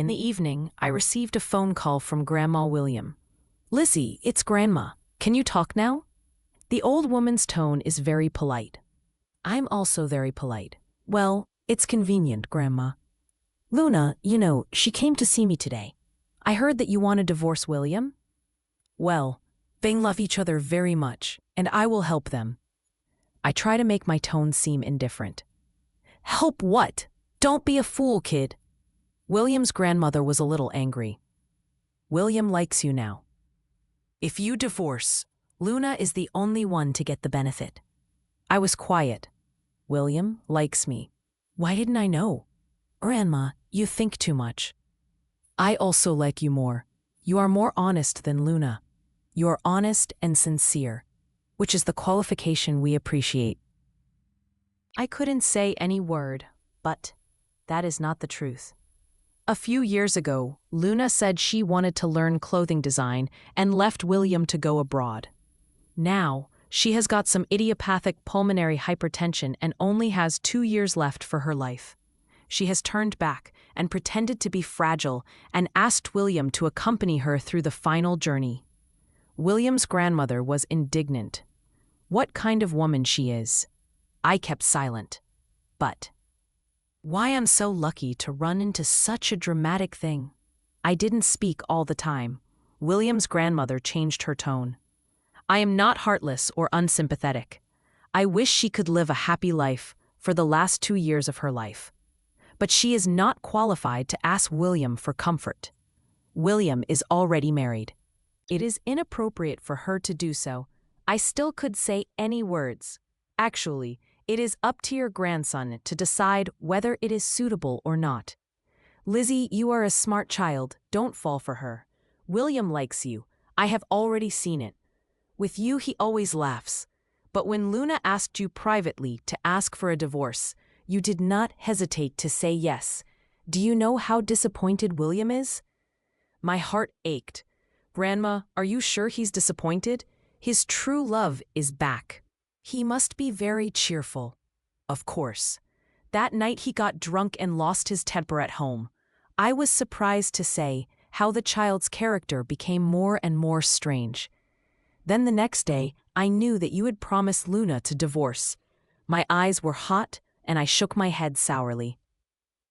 In the evening, I received a phone call from Grandma William. "Lizzy, it's Grandma. Can you talk now?" The old woman's tone is very polite. I'm also very polite. "Well, it's convenient, Grandma. Luna, she came to see me today. I heard that you want to divorce William." "Well, they love each other very much, and I will help them." I try to make my tone seem indifferent. "Help what? Don't be a fool, kid." William's grandmother was a little angry. "William likes you now. If you divorce, Luna is the only one to get the benefit." I was quiet. "William likes me. Why didn't I know?" "Grandma, you think too much." "I also like you more. You are more honest than Luna. You are honest and sincere, which is the qualification we appreciate." I couldn't say any word, but that is not the truth. A few years ago, Luna said she wanted to learn clothing design and left William to go abroad. Now, she has got some idiopathic pulmonary hypertension and only has 2 years left for her life. She has turned back and pretended to be fragile and asked William to accompany her through the final journey. William's grandmother was indignant. What kind of woman she is. I kept silent. But why I'm so lucky to run into such a dramatic thing. I didn't speak all the time. William's grandmother changed her tone. "I am not heartless or unsympathetic. I wish she could live a happy life for the last 2 years of her life. But she is not qualified to ask William for comfort. William is already married. It is inappropriate for her to do so." I still could say any words. "Actually, it is up to your grandson to decide whether it is suitable or not. Lizzy, you are a smart child. Don't fall for her. William likes you. I have already seen it. With you, he always laughs. But when Luna asked you privately to ask for a divorce, you did not hesitate to say yes. Do you know how disappointed William is?" My heart ached. "Grandma, are you sure he's disappointed? His true love is back. He must be very cheerful." "Of course. That night he got drunk and lost his temper at home. I was surprised to say how the child's character became more and more strange. Then the next day, I knew that you had promised Luna to divorce. My eyes were hot, and I shook my head sourly.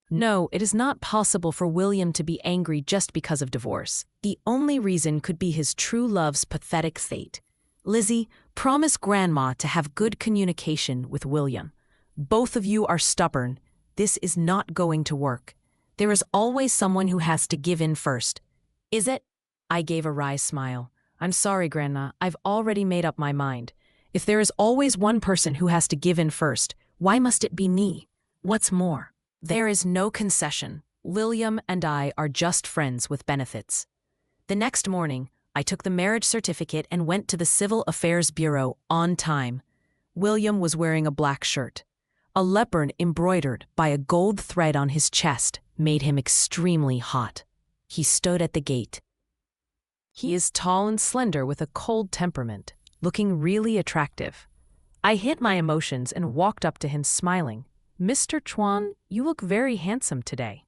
No, it is not possible for William to be angry just because of divorce. The only reason could be his true love's pathetic fate. Lizzy, promise Grandma to have good communication with William. Both of you are stubborn. This is not going to work. There is always someone who has to give in first. Is it?" I gave a wry smile. "I'm sorry, Grandma. I've already made up my mind. If there is always one person who has to give in first, why must it be me? What's more, there is no concession. William and I are just friends with benefits." The next morning, I took the marriage certificate and went to the Civil Affairs Bureau on time. William was wearing a black shirt. A leopard embroidered by a gold thread on his chest made him extremely hot. He stood at the gate. He is tall and slender with a cold temperament, looking really attractive. I hid my emotions and walked up to him smiling. "Mr. Chuan, you look very handsome today."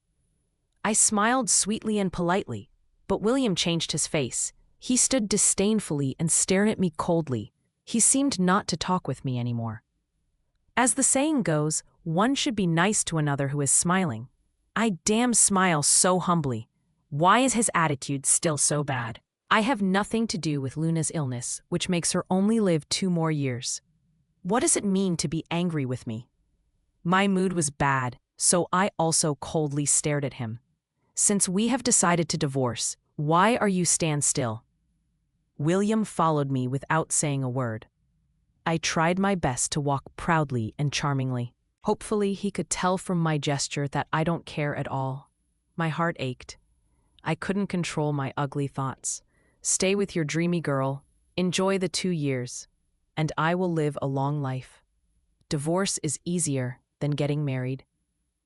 I smiled sweetly and politely, but William changed his face. He stood disdainfully and stared at me coldly. He seemed not to talk with me anymore. As the saying goes, one should be nice to another who is smiling. I damn smile so humbly. Why is his attitude still so bad? I have nothing to do with Luna's illness, which makes her only live 2 more years. What does it mean to be angry with me? My mood was bad, so I also coldly stared at him. "Since we have decided to divorce, why are you stand still?" William followed me without saying a word. I tried my best to walk proudly and charmingly. Hopefully, he could tell from my gesture that I don't care at all. My heart ached. I couldn't control my ugly thoughts. Stay with your dreamy girl, enjoy the 2 years, and I will live a long life. Divorce is easier than getting married.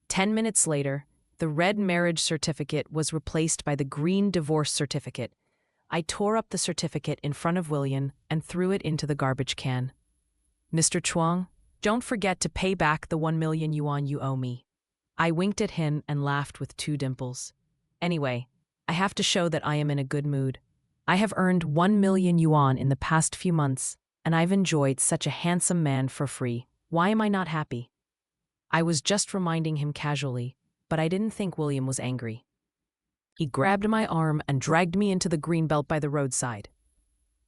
10 minutes later, the red marriage certificate was replaced by the green divorce certificate. I tore up the certificate in front of William and threw it into the garbage can. "Mr. Chuang, don't forget to pay back the 1 million yuan you owe me." I winked at him and laughed with 2 dimples. Anyway, I have to show that I am in a good mood. I have earned 1 million yuan in the past few months, and I've enjoyed such a handsome man for free. Why am I not happy? I was just reminding him casually, but I didn't think William was angry. He grabbed my arm and dragged me into the greenbelt by the roadside.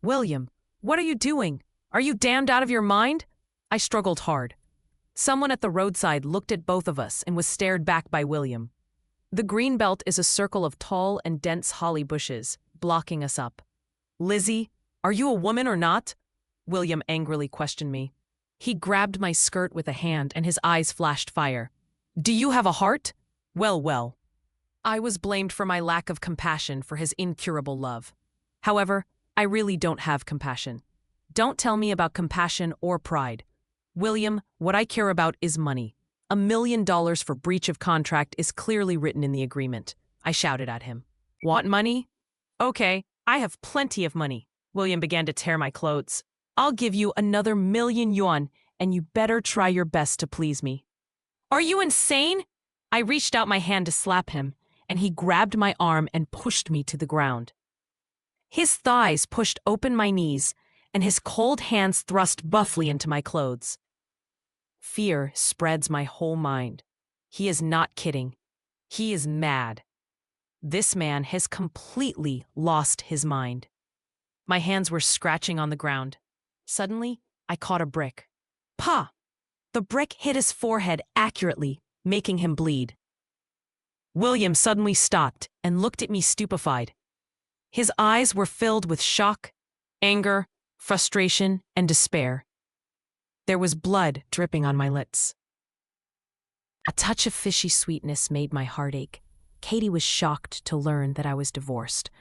William, what are you doing? Are you damned out of your mind? I struggled hard. Someone at the roadside looked at both of us and was stared back by William. The greenbelt is a circle of tall and dense holly bushes, blocking us up. Lizzy, are you a woman or not? William angrily questioned me. He grabbed my skirt with a hand and his eyes flashed fire. Do you have a heart? Well, well. I was blamed for my lack of compassion for his incurable love. However, I really don't have compassion. Don't tell me about compassion or pride. William, what I care about is money. $1 million for breach of contract is clearly written in the agreement. I shouted at him. Want money? Okay, I have plenty of money. William began to tear my clothes. I'll give you another 1 million yuan, and you better try your best to please me. Are you insane? I reached out my hand to slap him, and he grabbed my arm and pushed me to the ground. His thighs pushed open my knees, and his cold hands thrust buffly into my clothes. Fear spreads my whole mind. He is not kidding. He is mad. This man has completely lost his mind. My hands were scratching on the ground. Suddenly, I caught a brick. Pa! The brick hit his forehead accurately, making him bleed. William suddenly stopped and looked at me stupefied. His eyes were filled with shock, anger, frustration, and despair. There was blood dripping on my lips. A touch of fishy sweetness made my heart ache. Katie was shocked to learn that I was divorced.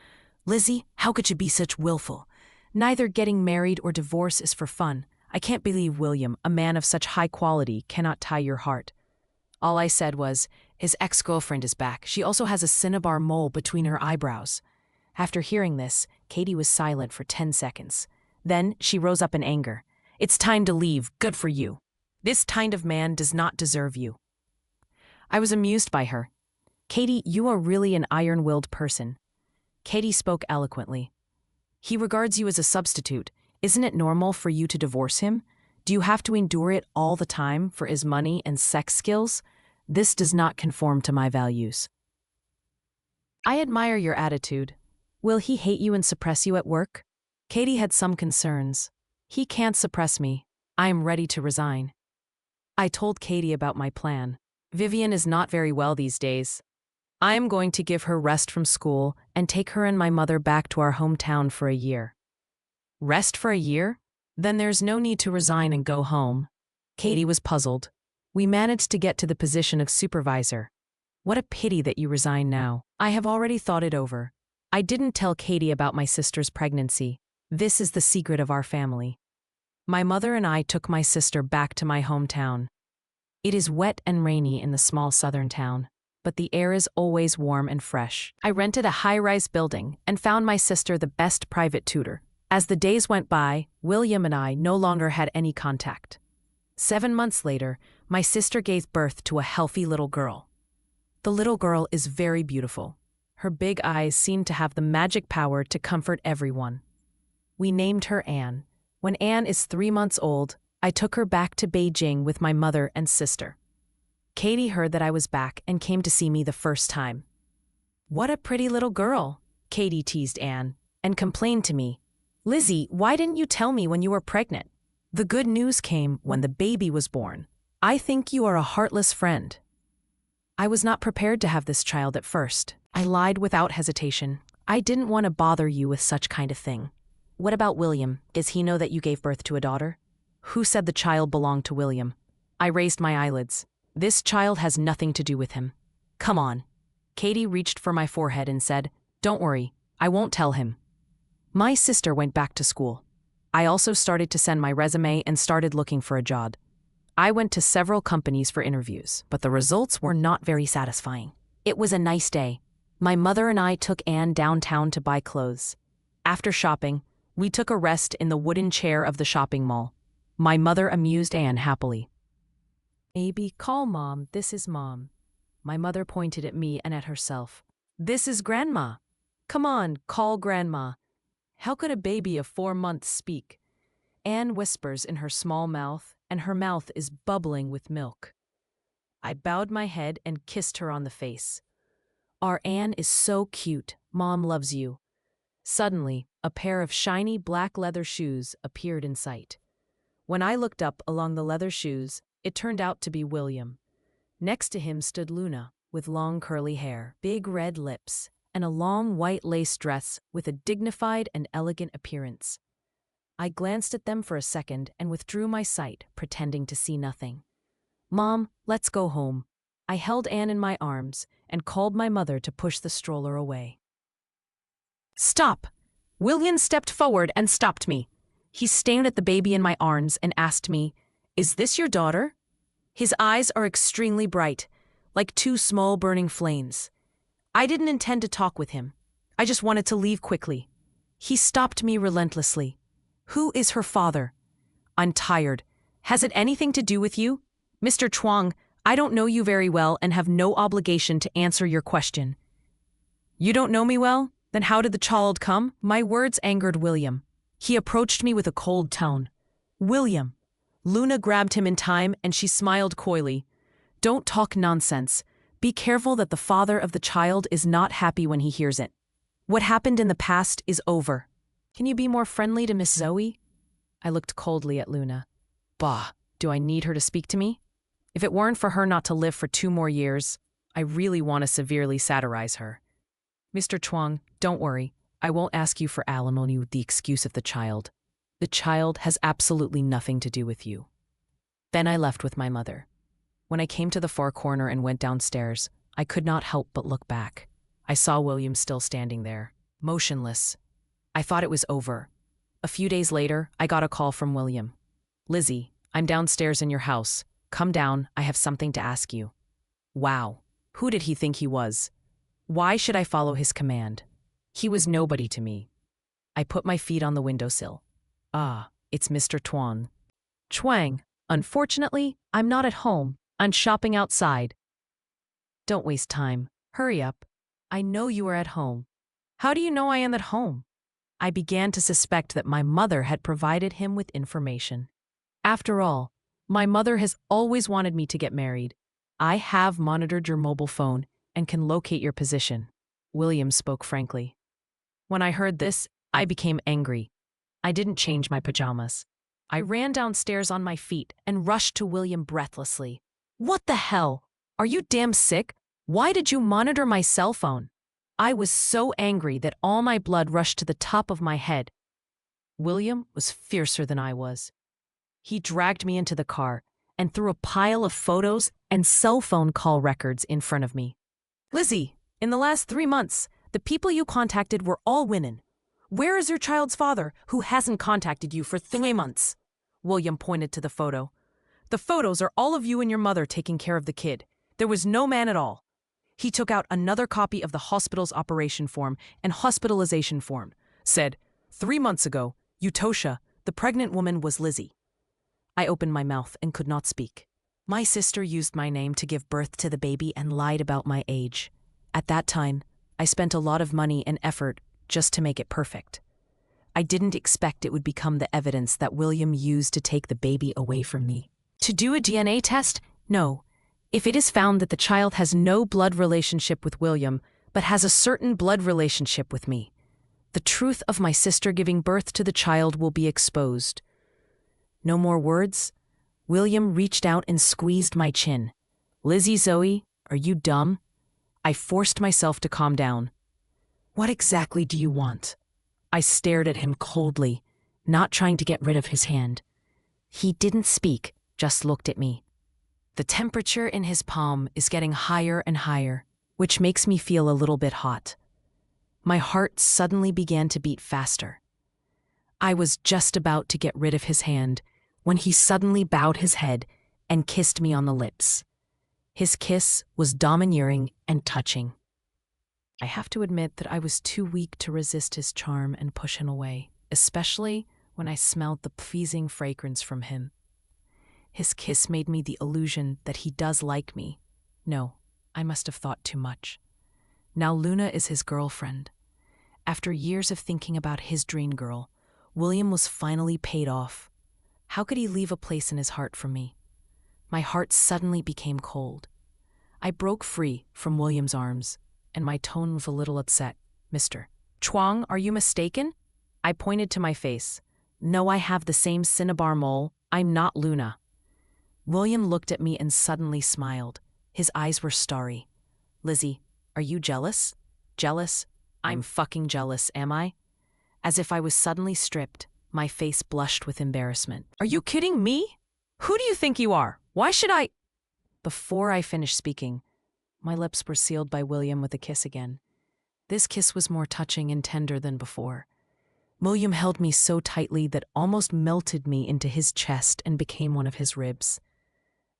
Lizzy, how could you be such willful? Neither getting married or divorce is for fun. I can't believe William, a man of such high quality, cannot tie your heart. All I said was, his ex-girlfriend is back. She also has a cinnabar mole between her eyebrows. After hearing this, Katie was silent for 10 seconds. Then she rose up in anger. It's time to leave. Good for you. This kind of man does not deserve you. I was amused by her. Katie, you are really an iron-willed person. Katie spoke eloquently. He regards you as a substitute. Isn't it normal for you to divorce him? Do you have to endure it all the time for his money and sex skills? This does not conform to my values. I admire your attitude. Will he hate you and suppress you at work? Katie had some concerns. He can't suppress me. I am ready to resign. I told Katie about my plan. Vivian is not very well these days. I am going to give her rest from school and take her and my mother back to our hometown for a year. Rest for a year? Then there's no need to resign and go home. Katie was puzzled. We managed to get to the position of supervisor. What a pity that you resign now. I have already thought it over. I didn't tell Katie about my sister's pregnancy. This is the secret of our family. My mother and I took my sister back to my hometown. It is wet and rainy in the small southern town, but the air is always warm and fresh. I rented a high-rise building and found my sister the best private tutor. As the days went by, William and I no longer had any contact. 7 months later, my sister gave birth to a healthy little girl. The little girl is very beautiful. Her big eyes seem to have the magic power to comfort everyone. We named her Anne. When Anne is 3 months old, I took her back to Beijing with my mother and sister. Katie heard that I was back and came to see me the first time. What a pretty little girl, Katie teased Anne, and complained to me. Lizzy, why didn't you tell me when you were pregnant? The good news came when the baby was born. I think you are a heartless friend. I was not prepared to have this child at first. I lied without hesitation. I didn't want to bother you with such kind of thing. What about William? Does he know that you gave birth to a daughter? Who said the child belonged to William? I raised my eyelids. This child has nothing to do with him. Come on. Katie reached for my forehead and said, Don't worry, I won't tell him. My sister went back to school. I also started to send my resume and started looking for a job. I went to several companies for interviews, but the results were not very satisfying. It was a nice day. My mother and I took Anne downtown to buy clothes. After shopping, we took a rest in the wooden chair of the shopping mall. My mother amused Anne happily. Maybe call Mom, this is Mom. My mother pointed at me and at herself. This is Grandma. Come on, call Grandma. How could a baby of 4 months speak? Anne whispers in her small mouth, and her mouth is bubbling with milk. I bowed my head and kissed her on the face. Our Anne is so cute. Mom loves you. Suddenly, a pair of shiny black leather shoes appeared in sight. When I looked up along the leather shoes, it turned out to be William. Next to him stood Luna, with long curly hair, big red lips, and a long white lace dress with a dignified and elegant appearance. I glanced at them for a second and withdrew my sight, pretending to see nothing. Mom, let's go home. I held Anne in my arms and called my mother to push the stroller away. Stop! William stepped forward and stopped me. He stared at the baby in my arms and asked me, "Is this your daughter?" His eyes are extremely bright, like two small burning flames. I didn't intend to talk with him. I just wanted to leave quickly. He stopped me relentlessly. Who is her father? I'm tired. Has it anything to do with you? Mr. Chuang, I don't know you very well and have no obligation to answer your question. You don't know me well? Then how did the child come? My words angered William. He approached me with a cold tone. William. Luna grabbed him in time and she smiled coyly. Don't talk nonsense. Be careful that the father of the child is not happy when he hears it. What happened in the past is over. Can you be more friendly to Miss Zoe? I looked coldly at Luna. Bah, do I need her to speak to me? If it weren't for her not to live for 2 more years, I really want to severely satirize her. Mr. Chuang, don't worry. I won't ask you for alimony with the excuse of the child. The child has absolutely nothing to do with you. Then I left with my mother. When I came to the far corner and went downstairs, I could not help but look back. I saw William still standing there, motionless. I thought it was over. A few days later, I got a call from William. Lizzy, I'm downstairs in your house. Come down, I have something to ask you. Wow, who did he think he was? Why should I follow his command? He was nobody to me. I put my feet on the windowsill. Ah, it's Mr. Chuang. Chuang, unfortunately, I'm not at home. I'm shopping outside. Don't waste time. Hurry up. I know you are at home. How do you know I am at home? I began to suspect that my mother had provided him with information. After all, my mother has always wanted me to get married. I have monitored your mobile phone and can locate your position. William spoke frankly. When I heard this, I became angry. I didn't change my pajamas. I ran downstairs on my feet and rushed to William breathlessly. What the hell? Are you damn sick? Why did you monitor my cell phone? I was so angry that all my blood rushed to the top of my head. William was fiercer than I was. He dragged me into the car and threw a pile of photos and cell phone call records in front of me. Lizzy, in the last 3 months, the people you contacted were all women. Where is your child's father, who hasn't contacted you for 3 months? William pointed to the photo. The photos are all of you and your mother taking care of the kid. There was no man at all. He took out another copy of the hospital's operation form and hospitalization form. Said, 3 months ago, Utosha, the pregnant woman, was Lizzy. I opened my mouth and could not speak. My sister used my name to give birth to the baby and lied about my age. At that time, I spent a lot of money and effort just to make it perfect. I didn't expect it would become the evidence that William used to take the baby away from me. To do a DNA test? No. If it is found that the child has no blood relationship with William, but has a certain blood relationship with me, the truth of my sister giving birth to the child will be exposed. No more words? William reached out and squeezed my chin. Lizzy Zoe, are you dumb? I forced myself to calm down. What exactly do you want? I stared at him coldly, not trying to get rid of his hand. He didn't speak, just looked at me. The temperature in his palm is getting higher and higher, which makes me feel a little bit hot. My heart suddenly began to beat faster. I was just about to get rid of his hand when he suddenly bowed his head and kissed me on the lips. His kiss was domineering and touching. I have to admit that I was too weak to resist his charm and push him away, especially when I smelled the pleasing fragrance from him. His kiss made me the illusion that he does like me. No, I must have thought too much. Now Luna is his girlfriend. After years of thinking about his dream girl, William was finally paid off. How could he leave a place in his heart for me? My heart suddenly became cold. I broke free from William's arms, and my tone was a little upset. Mr. Chuang, are you mistaken? I pointed to my face. No, I have the same cinnabar mole. I'm not Luna. William looked at me and suddenly smiled. His eyes were starry. Lizzy, are you jealous? Jealous? I'm fucking jealous, am I? As if I was suddenly stripped, my face blushed with embarrassment. Are you kidding me? Who do you think you are? Why should I? Before I finished speaking, my lips were sealed by William with a kiss again. This kiss was more touching and tender than before. William held me so tightly that almost melted me into his chest and became one of his ribs.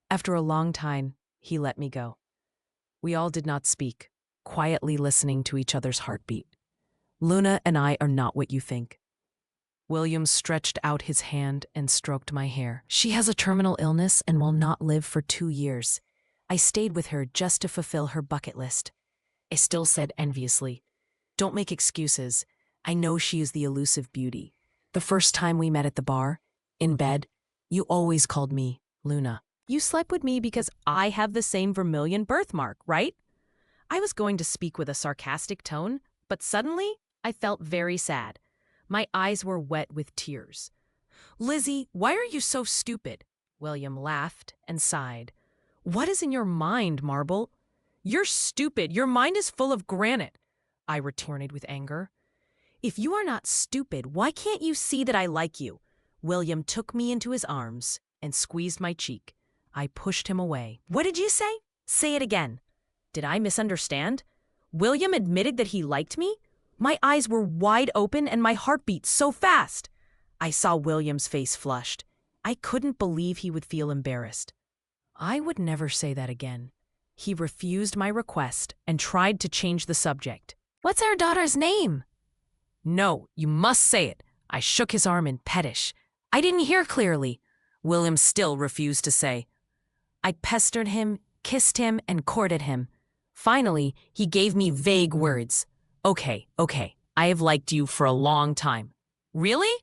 After a long time, he let me go. We all did not speak, quietly listening to each other's heartbeat. Luna and I are not what you think. William stretched out his hand and stroked my hair. She has a terminal illness and will not live for 2 years. I stayed with her just to fulfill her bucket list. I still said enviously, don't make excuses. I know she is the elusive beauty. The first time we met at the bar, in bed, you always called me Luna. You slept with me because I have the same vermilion birthmark, right? I was going to speak with a sarcastic tone, but suddenly I felt very sad. My eyes were wet with tears. Lizzy, why are you so stupid? William laughed and sighed. What is in your mind, Marble? You're stupid. Your mind is full of granite, I retorted with anger. If you are not stupid, why can't you see that I like you? William took me into his arms and squeezed my cheek. I pushed him away. What did you say? Say it again. Did I misunderstand? William admitted that he liked me? My eyes were wide open and my heart beat so fast. I saw William's face flushed. I couldn't believe he would feel embarrassed. I would never say that again. He refused my request and tried to change the subject. What's our daughter's name? No, you must say it. I shook his arm in pettish. I didn't hear clearly. William still refused to say. I pestered him, kissed him, and courted him. Finally, he gave me vague words. Okay, I have liked you for a long time. Really?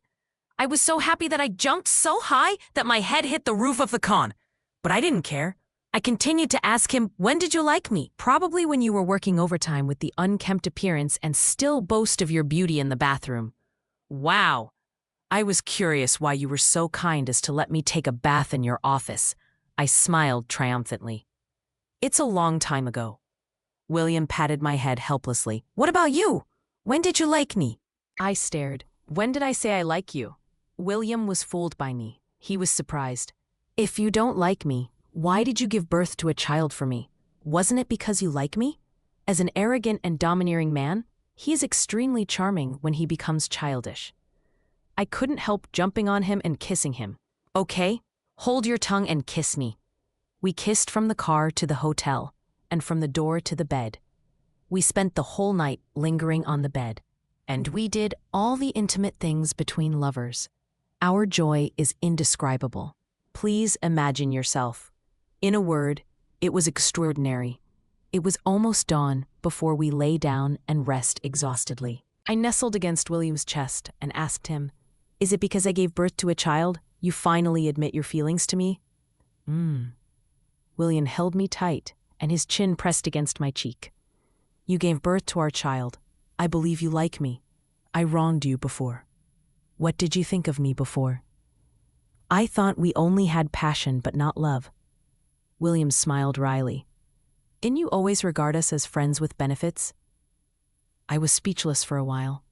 I was so happy that I jumped so high that my head hit the roof of the con. But I didn't care. I continued to ask him, when did you like me? Probably when you were working overtime with the unkempt appearance and still boast of your beauty in the bathroom. Wow. I was curious why you were so kind as to let me take a bath in your office. I smiled triumphantly. It's a long time ago. William patted my head helplessly. What about you? When did you like me? I stared. When did I say I like you? William was fooled by me. He was surprised. If you don't like me, why did you give birth to a child for me? Wasn't it because you like me? As an arrogant and domineering man, he is extremely charming when he becomes childish. I couldn't help jumping on him and kissing him. Okay, hold your tongue and kiss me. We kissed from the car to the hotel, and from the door to the bed. We spent the whole night lingering on the bed, and we did all the intimate things between lovers. Our joy is indescribable. Please imagine yourself. In a word, it was extraordinary. It was almost dawn before we lay down and rest exhaustedly. I nestled against William's chest and asked him, is it because I gave birth to a child you finally admit your feelings to me? William held me tight, and his chin pressed against my cheek. You gave birth to our child. I believe you like me. I wronged you before. What did you think of me before? I thought we only had passion but not love. William smiled wryly. Didn't you always regard us as friends with benefits? I was speechless for a while.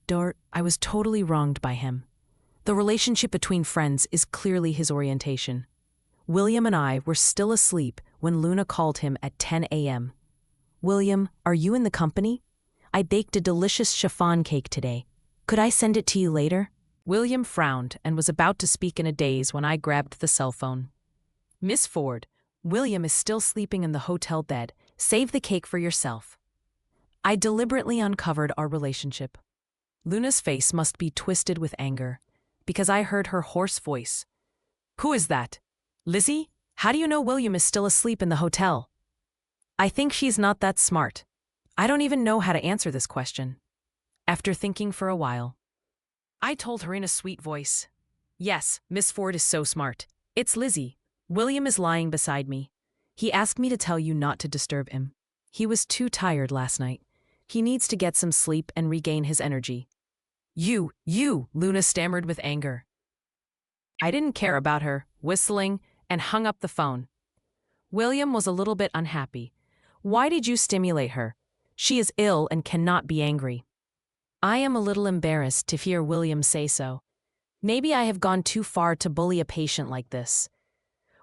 Dort, I was totally wronged by him. The relationship between friends is clearly his orientation. William and I were still asleep when Luna called him at 10 a.m. William, are you in the company? I baked a delicious chiffon cake today. Could I send it to you later? William frowned and was about to speak in a daze when I grabbed the cell phone. Miss Ford, William is still sleeping in the hotel bed. Save the cake for yourself. I deliberately uncovered our relationship. Luna's face must be twisted with anger, because I heard her hoarse voice. Who is that? Lizzy? How do you know William is still asleep in the hotel? I think she's not that smart. I don't even know how to answer this question. After thinking for a while, I told her in a sweet voice, "Yes, Miss Ford is so smart. It's Lizzy. William is lying beside me. He asked me to tell you not to disturb him. He was too tired last night. He needs to get some sleep and regain his energy." You, Luna stammered with anger. I didn't care about her, whistling, and hung up the phone. William was a little bit unhappy. "Why did you stimulate her? She is ill and cannot be angry." I am a little embarrassed to hear William say so. Maybe I have gone too far to bully a patient like this.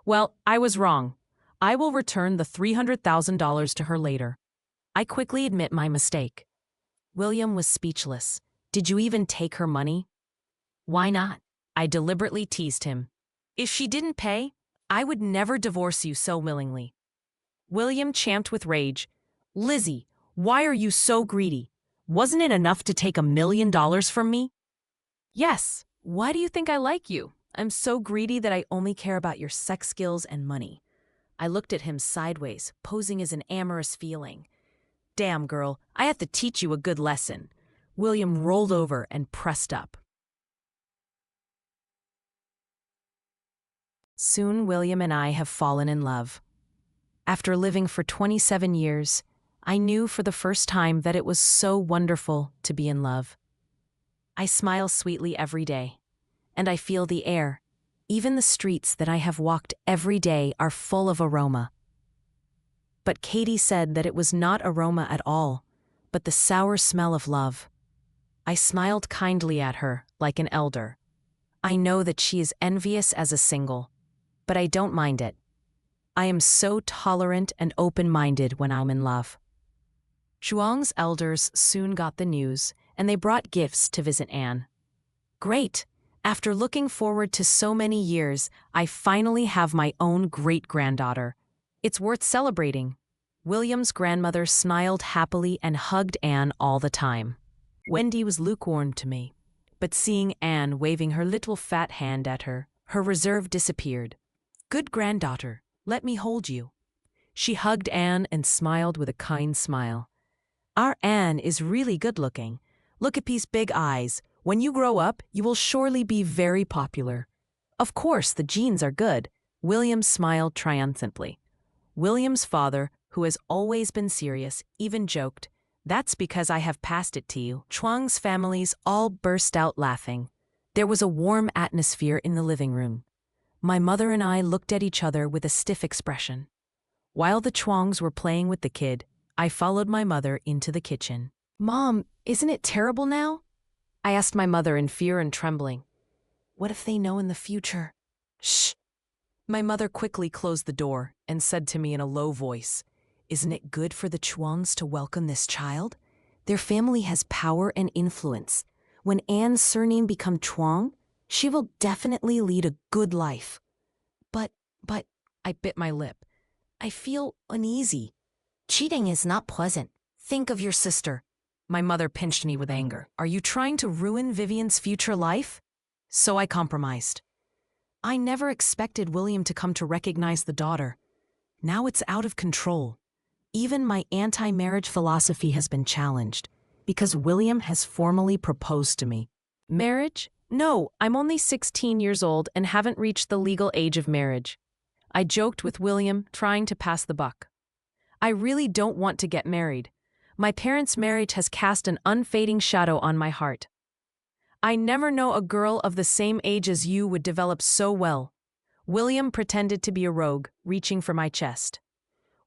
Well, I was wrong. I will return the $300,000 to her later. I quickly admit my mistake. William was speechless. Did you even take her money? Why not? I deliberately teased him. If she didn't pay, I would never divorce you so willingly. William champed with rage. Lizzy, why are you so greedy? Wasn't it enough to take $1 million from me? Yes. Why do you think I like you? I'm so greedy that I only care about your sex skills and money. I looked at him sideways, posing as an amorous feeling. Damn, girl, I have to teach you a good lesson. William rolled over and pressed up. Soon William and I have fallen in love. After living for 27 years, I knew for the first time that it was so wonderful to be in love. I smile sweetly every day, and I feel the air. Even the streets that I have walked every day are full of aroma. But Katie said that it was not aroma at all, but the sour smell of love. I smiled kindly at her, like an elder. I know that she is envious as a single, but I don't mind it. I am so tolerant and open-minded when I'm in love. Zhuang's elders soon got the news, and they brought gifts to visit Anne. Great! After looking forward to so many years, I finally have my own great-granddaughter. It's worth celebrating. William's grandmother smiled happily and hugged Anne all the time. Wendy was lukewarm to me, but seeing Anne waving her little fat hand at her, her reserve disappeared. Good granddaughter, let me hold you. She hugged Anne and smiled with a kind smile. Our Anne is really good-looking. Look at these big eyes. When you grow up, you will surely be very popular. Of course, the genes are good. William smiled triumphantly. William's father, who has always been serious, even joked, "That's because I have passed it to you." Chuang's families all burst out laughing. There was a warm atmosphere in the living room. My mother and I looked at each other with a stiff expression. While the Chuangs were playing with the kid, I followed my mother into the kitchen. Mom, isn't it terrible now? I asked my mother in fear and trembling. What if they know in the future? Shh! My mother quickly closed the door and said to me in a low voice, "Isn't it good for the Chuangs to welcome this child? Their family has power and influence. When Anne's surname becomes Chuang, she will definitely lead a good life." But, I bit my lip. I feel uneasy. Cheating is not pleasant. Think of your sister. My mother pinched me with anger. Are you trying to ruin Vivian's future life? So I compromised. I never expected William to come to recognize the daughter. Now it's out of control. Even my anti-marriage philosophy has been challenged, because William has formally proposed to me. Marriage? No, I'm only 16 years old and haven't reached the legal age of marriage. I joked with William, trying to pass the buck. I really don't want to get married. My parents' marriage has cast an unfading shadow on my heart. I never know a girl of the same age as you would develop so well. William pretended to be a rogue, reaching for my chest.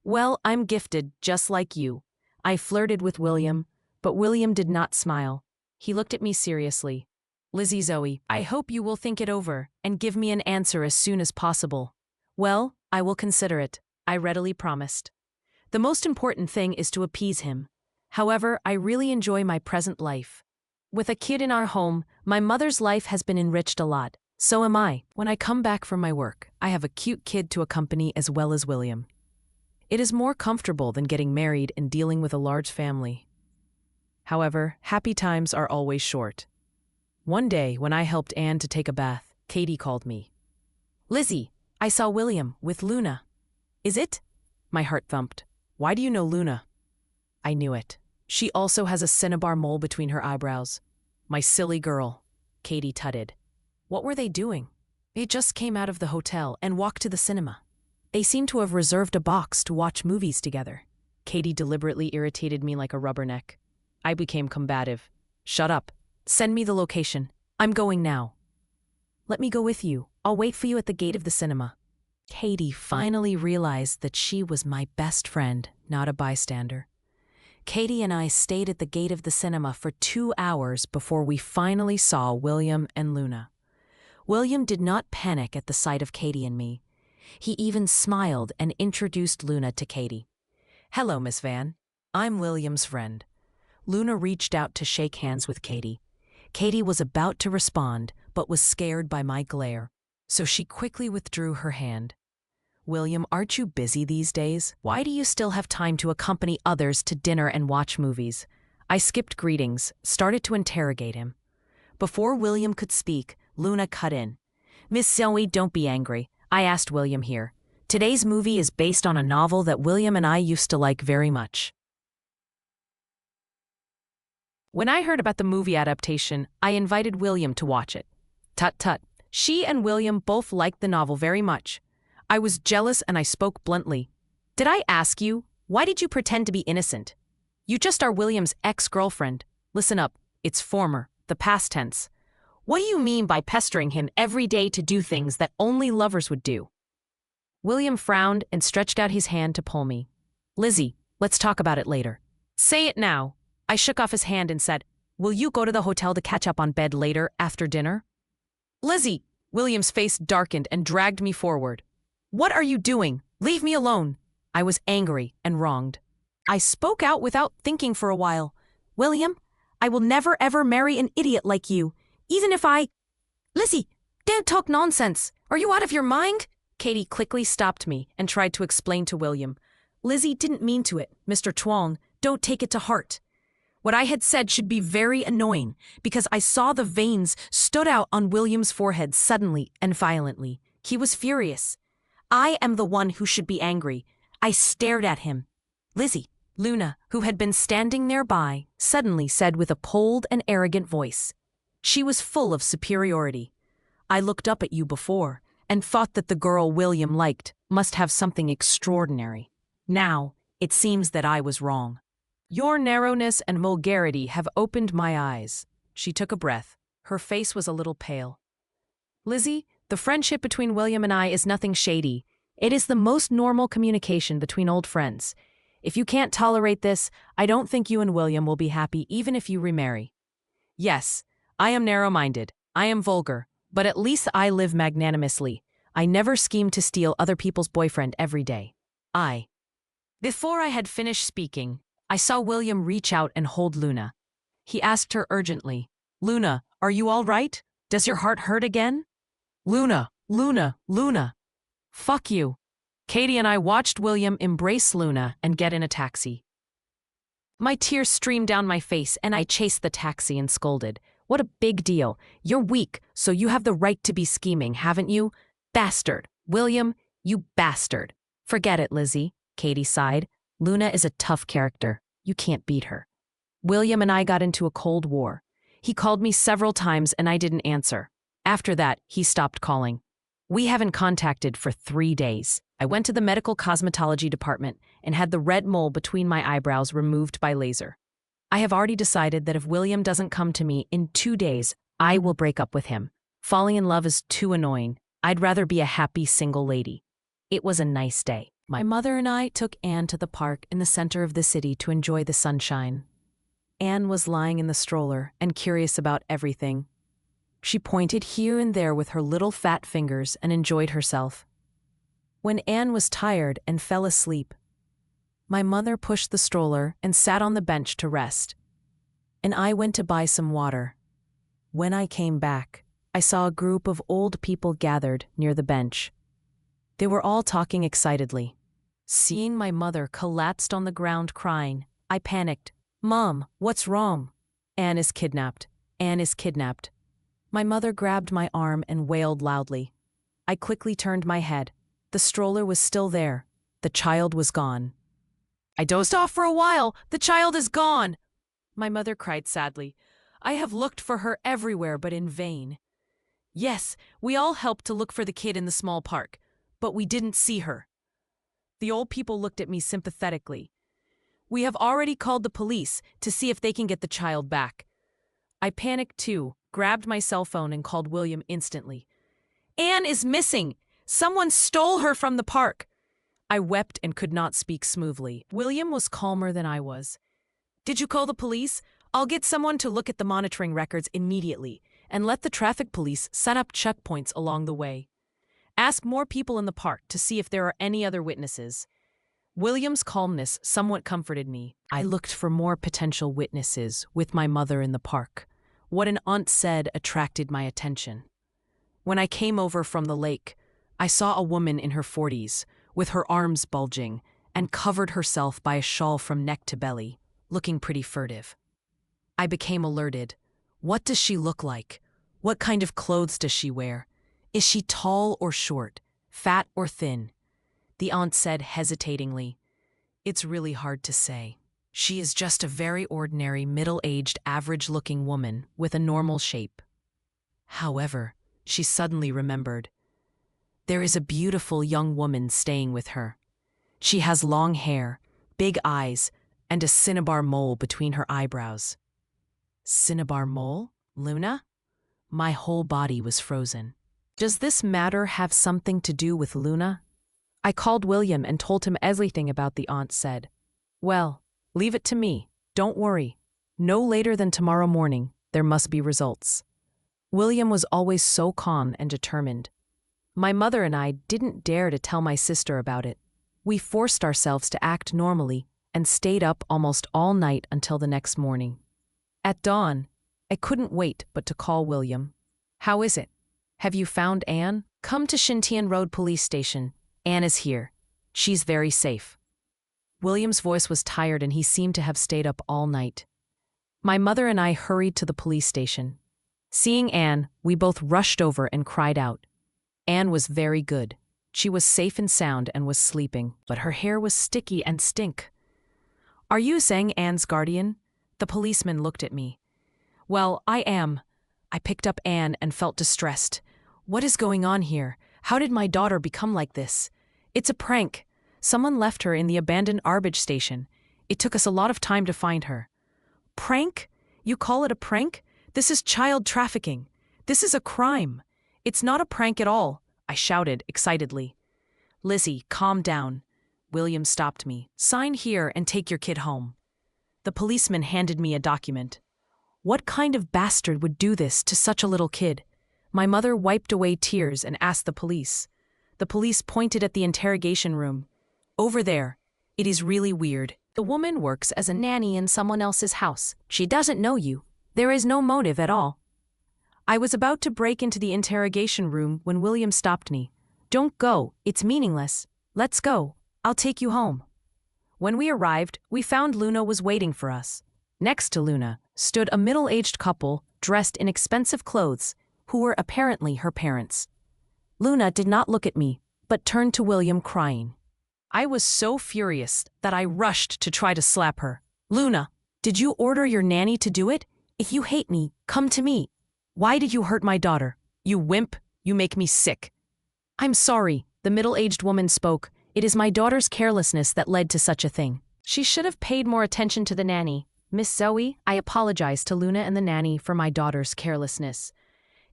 Well, I'm gifted, just like you. I flirted with William, but William did not smile. He looked at me seriously. Lizzy Zoe, I hope you will think it over and give me an answer as soon as possible. Well, I will consider it, I readily promised. The most important thing is to appease him. However, I really enjoy my present life. With a kid in our home, my mother's life has been enriched a lot. So am I. When I come back from my work, I have a cute kid to accompany as well as William. It is more comfortable than getting married and dealing with a large family. However, happy times are always short. One day, when I helped Anne to take a bath, Katie called me. Lizzy, I saw William with Luna. Is it? My heart thumped. Why do you know Luna? I knew it. She also has a cinnabar mole between her eyebrows. My silly girl, Katie tutted. What were they doing? They just came out of the hotel and walked to the cinema. They seem to have reserved a box to watch movies together. Katie deliberately irritated me like a rubberneck. I became combative. Shut up. Send me the location. I'm going now. Let me go with you. I'll wait for you at the gate of the cinema. Katie finally realized that she was my best friend, not a bystander. Katie and I stayed at the gate of the cinema for 2 hours before we finally saw William and Luna. William did not panic at the sight of Katie and me. He even smiled and introduced Luna to Katie. Hello, Miss Van. I'm William's friend. Luna reached out to shake hands with Katie. Katie was about to respond, but was scared by my glare, so she quickly withdrew her hand. William, aren't you busy these days? Why do you still have time to accompany others to dinner and watch movies? I skipped greetings, started to interrogate him. Before William could speak, Luna cut in. Miss Zoe, don't be angry. I asked William here. Today's movie is based on a novel that William and I used to like very much. When I heard about the movie adaptation, I invited William to watch it. Tut tut. She and William both liked the novel very much. I was jealous and I spoke bluntly. Did I ask you? Why did you pretend to be innocent? You just are William's ex-girlfriend. Listen up. It's former, the past tense. What do you mean by pestering him every day to do things that only lovers would do? William frowned and stretched out his hand to pull me. Lizzy, let's talk about it later. Say it now. I shook off his hand and said, will you go to the hotel to catch up on bed later after dinner? Lizzy! William's face darkened and dragged me forward. What are you doing? Leave me alone. I was angry and wronged. I spoke out without thinking for a while. William, I will never ever marry an idiot like you, even if I... Lizzy, don't talk nonsense. Are you out of your mind? Katie quickly stopped me and tried to explain to William. Lizzy didn't mean to it, Mr. Twong. Don't take it to heart. What I had said should be very annoying because I saw the veins stood out on William's forehead suddenly and violently. He was furious. I am the one who should be angry. I stared at him. Lizzy, Luna, who had been standing nearby, suddenly said with a cold and arrogant voice. She was full of superiority. I looked up at you before and thought that the girl William liked must have something extraordinary. Now, it seems that I was wrong. Your narrowness and vulgarity have opened my eyes. She took a breath. Her face was a little pale. Lizzy, the friendship between William and I is nothing shady. It is the most normal communication between old friends. If you can't tolerate this, I don't think you and William will be happy even if you remarry. Yes, I am narrow-minded. I am vulgar. But at least I live magnanimously. I never scheme to steal other people's boyfriend every day. Before I had finished speaking, I saw William reach out and hold Luna. He asked her urgently, Luna, are you all right? Does your heart hurt again? Luna, Luna, Luna. Fuck you. Katie and I watched William embrace Luna and get in a taxi. My tears streamed down my face and I chased the taxi and scolded. What a big deal. You're weak, so you have the right to be scheming, haven't you? Bastard. William, you bastard. Forget it, Lizzy. Katie sighed. Luna is a tough character. You can't beat her. William and I got into a cold war. He called me several times and I didn't answer. After that, he stopped calling. We haven't contacted for 3 days. I went to the medical cosmetology department and had the red mole between my eyebrows removed by laser. I have already decided that if William doesn't come to me in 2 days, I will break up with him. Falling in love is too annoying. I'd rather be a happy single lady. It was a nice day. My mother and I took Anne to the park in the center of the city to enjoy the sunshine. Anne was lying in the stroller and curious about everything. She pointed here and there with her little fat fingers and enjoyed herself. When Anne was tired and fell asleep, my mother pushed the stroller and sat on the bench to rest, and I went to buy some water. When I came back, I saw a group of old people gathered near the bench. They were all talking excitedly. Seeing my mother collapsed on the ground crying, I panicked. Mom, what's wrong? Anne is kidnapped. Anne is kidnapped. My mother grabbed my arm and wailed loudly. I quickly turned my head. The stroller was still there. The child was gone. I dozed off for a while. The child is gone. My mother cried sadly. I have looked for her everywhere, but in vain. Yes, we all helped to look for the kid in the small park, but we didn't see her. The old people looked at me sympathetically. We have already called the police to see if they can get the child back. I panicked too, grabbed my cell phone and called William instantly. Anne is missing! Someone stole her from the park! I wept and could not speak smoothly. William was calmer than I was. Did you call the police? I'll get someone to look at the monitoring records immediately and let the traffic police set up checkpoints along the way. Ask more people in the park to see if there are any other witnesses. William's calmness somewhat comforted me. I looked for more potential witnesses with my mother in the park. What an aunt said attracted my attention. When I came over from the lake, I saw a woman in her 40s, with her arms bulging, and covered herself by a shawl from neck to belly, looking pretty furtive. I became alerted. What does she look like? What kind of clothes does she wear? Is she tall or short, fat or thin? The aunt said hesitatingly, It's really hard to say. She is just a very ordinary, middle-aged, average-looking woman with a normal shape. However, she suddenly remembered. There is a beautiful young woman staying with her. She has long hair, big eyes, and a cinnabar mole between her eyebrows. Cinnabar mole? Luna? My whole body was frozen. Does this matter have something to do with Luna? I called William and told him everything about the aunt said. Well, leave it to me. Don't worry. No later than tomorrow morning, there must be results. William was always so calm and determined. My mother and I didn't dare to tell my sister about it. We forced ourselves to act normally and stayed up almost all night until the next morning. At dawn, I couldn't wait but to call William. How is it? Have you found Anne? Come to Shintian Road Police Station. Anne is here. She's very safe. William's voice was tired and he seemed to have stayed up all night. My mother and I hurried to the police station. Seeing Anne, we both rushed over and cried out. Anne was very good. She was safe and sound and was sleeping, but her hair was sticky and stink. Are you saying Anne's guardian? The policeman looked at me. Well, I am. I picked up Anne and felt distressed. What is going on here? How did my daughter become like this? It's a prank. Someone left her in the abandoned garbage station. It took us a lot of time to find her. Prank? You call it a prank? This is child trafficking. This is a crime. It's not a prank at all, I shouted excitedly. Lizzy, calm down. William stopped me. Sign here and take your kid home. The policeman handed me a document. What kind of bastard would do this to such a little kid? My mother wiped away tears and asked the police. The police pointed at the interrogation room. Over there. It is really weird. The woman works as a nanny in someone else's house. She doesn't know you. There is no motive at all. I was about to break into the interrogation room when William stopped me. Don't go. It's meaningless. Let's go. I'll take you home. When we arrived, we found Luna was waiting for us. Next to Luna stood a middle-aged couple dressed in expensive clothes, who were apparently her parents. Luna did not look at me, but turned to William crying. I was so furious that I rushed to try to slap her. Luna, did you order your nanny to do it? If you hate me, come to me. Why did you hurt my daughter? You wimp, you make me sick. I'm sorry, the middle-aged woman spoke. It is my daughter's carelessness that led to such a thing. She should have paid more attention to the nanny. Miss Zoe, I apologize to Luna and the nanny for my daughter's carelessness.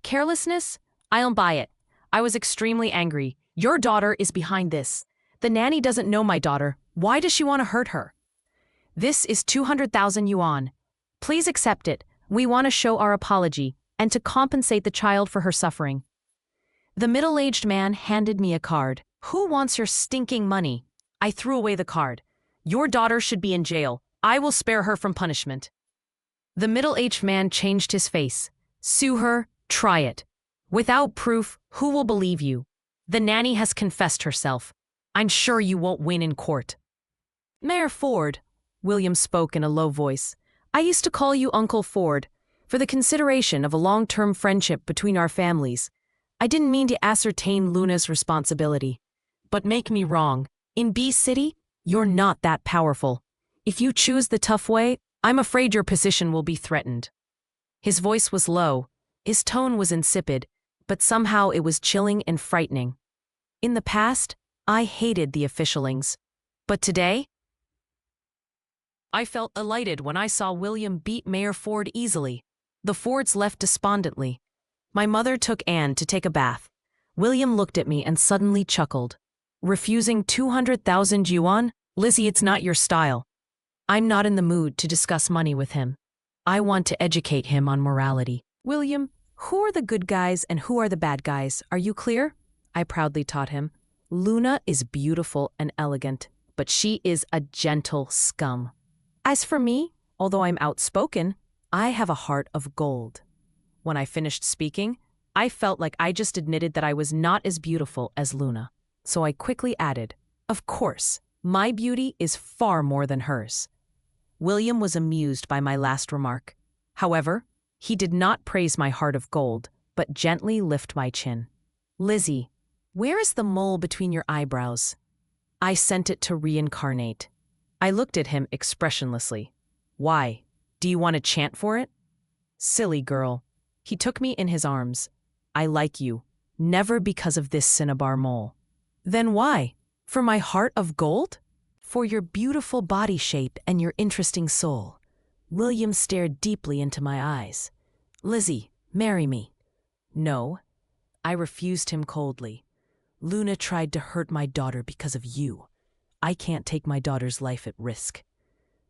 Carelessness? I don't buy it. I was extremely angry. Your daughter is behind this. The nanny doesn't know my daughter. Why does she want to hurt her? This is 200,000 yuan. Please accept it. We want to show our apology and to compensate the child for her suffering. The middle-aged man handed me a card. Who wants your stinking money? I threw away the card. Your daughter should be in jail. I will spare her from punishment. The middle-aged man changed his face. Sue her, try it. Without proof, who will believe you? The nanny has confessed herself. I'm sure you won't win in court. Mayor Ford, William spoke in a low voice. I used to call you Uncle Ford, for the consideration of a long-term friendship between our families. I didn't mean to ascertain Luna's responsibility. But make me wrong. In B City, you're not that powerful. If you choose the tough way, I'm afraid your position will be threatened. His voice was low, his tone was insipid, but somehow it was chilling and frightening. In the past, I hated the officialings. But today, I felt elated when I saw William beat Mayor Ford easily. The Fords left despondently. My mother took Anne to take a bath. William looked at me and suddenly chuckled. Refusing 200,000 yuan? Lizzy, it's not your style. I'm not in the mood to discuss money with him. I want to educate him on morality. William, who are the good guys and who are the bad guys? Are you clear? I proudly taught him. Luna is beautiful and elegant, but she is a gentle scum. As for me, although I'm outspoken, I have a heart of gold. When I finished speaking, I felt like I just admitted that I was not as beautiful as Luna. So I quickly added, of course, my beauty is far more than hers. William was amused by my last remark. However, he did not praise my heart of gold, but gently lift my chin. Lizzy, where is the mole between your eyebrows? I sent it to reincarnate. I looked at him expressionlessly. Why? Do you want to chant for it? Silly girl. He took me in his arms. I like you, never because of this cinnabar mole. Then why? For my heart of gold? For your beautiful body shape and your interesting soul. William stared deeply into my eyes. Lizzy, marry me. No. I refused him coldly. Luna tried to hurt my daughter because of you. I can't take my daughter's life at risk.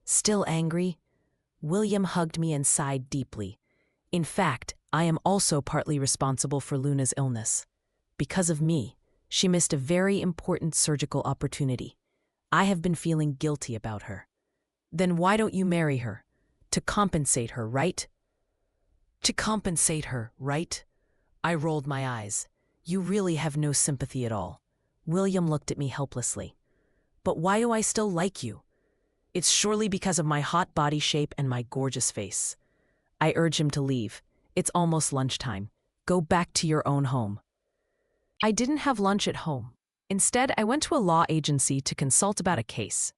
Still angry, William hugged me and sighed deeply. In fact, I am also partly responsible for Luna's illness. Because of me, she missed a very important surgical opportunity. I have been feeling guilty about her. Then why don't you marry her? To compensate her, right? To compensate her, right? I rolled my eyes. You really have no sympathy at all. William looked at me helplessly. But why do I still like you? It's surely because of my hot body shape and my gorgeous face. I urge him to leave. It's almost lunchtime. Go back to your own home. I didn't have lunch at home. Instead, I went to a law agency to consult about a case.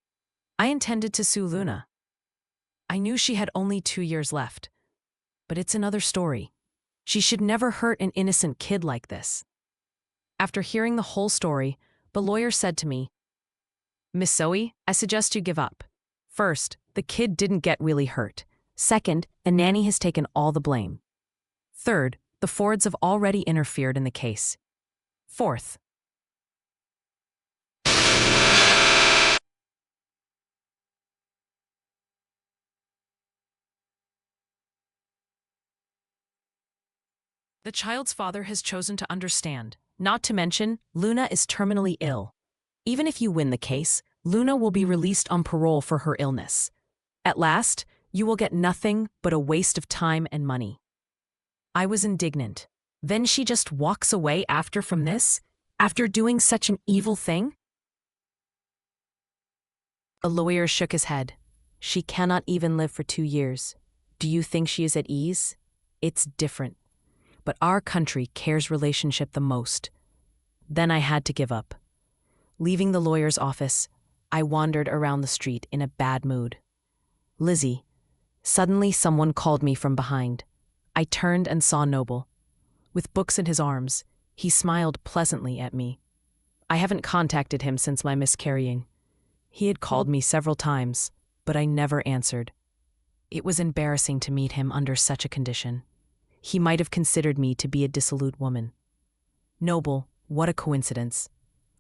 I intended to sue Luna. I knew she had only 2 years left. But it's another story. She should never hurt an innocent kid like this. After hearing the whole story, the lawyer said to me, Miss Zoe, I suggest you give up. First, the kid didn't get really hurt. Second, a nanny has taken all the blame. Third, the Fords have already interfered in the case. Fourth, the child's father has chosen to understand. Not to mention, Luna is terminally ill. Even if you win the case, Luna will be released on parole for her illness. At last, you will get nothing but a waste of time and money. I was indignant. Then she just walks away from this? After doing such an evil thing? The lawyer shook his head. She cannot even live for 2 years. Do you think she is at ease? It's different. But our country cares relationship the most. Then I had to give up. Leaving the lawyer's office, I wandered around the street in a bad mood. Lizzy. Suddenly someone called me from behind. I turned and saw Noble. With books in his arms, he smiled pleasantly at me. I haven't contacted him since my miscarrying. He had called me several times, but I never answered. It was embarrassing to meet him under such a condition. He might have considered me to be a dissolute woman. Noble, what a coincidence.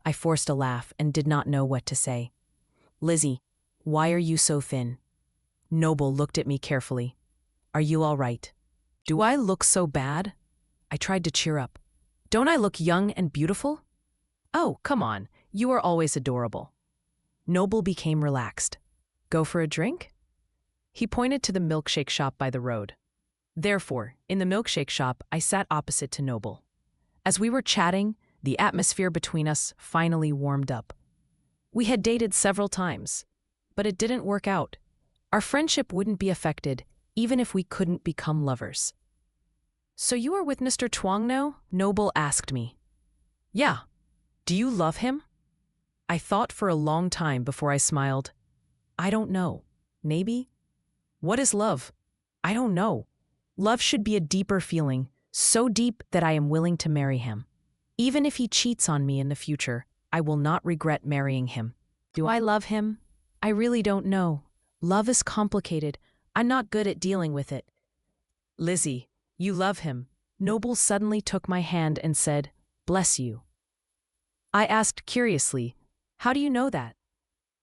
I forced a laugh and did not know what to say. Lizzy, why are you so thin? Noble looked at me carefully. Are you all right? Do I look so bad? I tried to cheer up. Don't I look young and beautiful? Oh, come on, you are always adorable. Noble became relaxed. Go for a drink? He pointed to the milkshake shop by the road. Therefore, in the milkshake shop, I sat opposite to Noble. As we were chatting, the atmosphere between us finally warmed up. We had dated several times, but it didn't work out. Our friendship wouldn't be affected, even if we couldn't become lovers. So you are with Mr. Chuang now? Noble asked me. Yeah. Do you love him? I thought for a long time before I smiled. I don't know. Maybe? What is love? I don't know. Love should be a deeper feeling, so deep that I am willing to marry him. Even if he cheats on me in the future, I will not regret marrying him. Do I love him? I really don't know. Love is complicated. I'm not good at dealing with it. Lizzy, you love him. Noble suddenly took my hand and said, "Bless you." I asked curiously, "How do you know that?"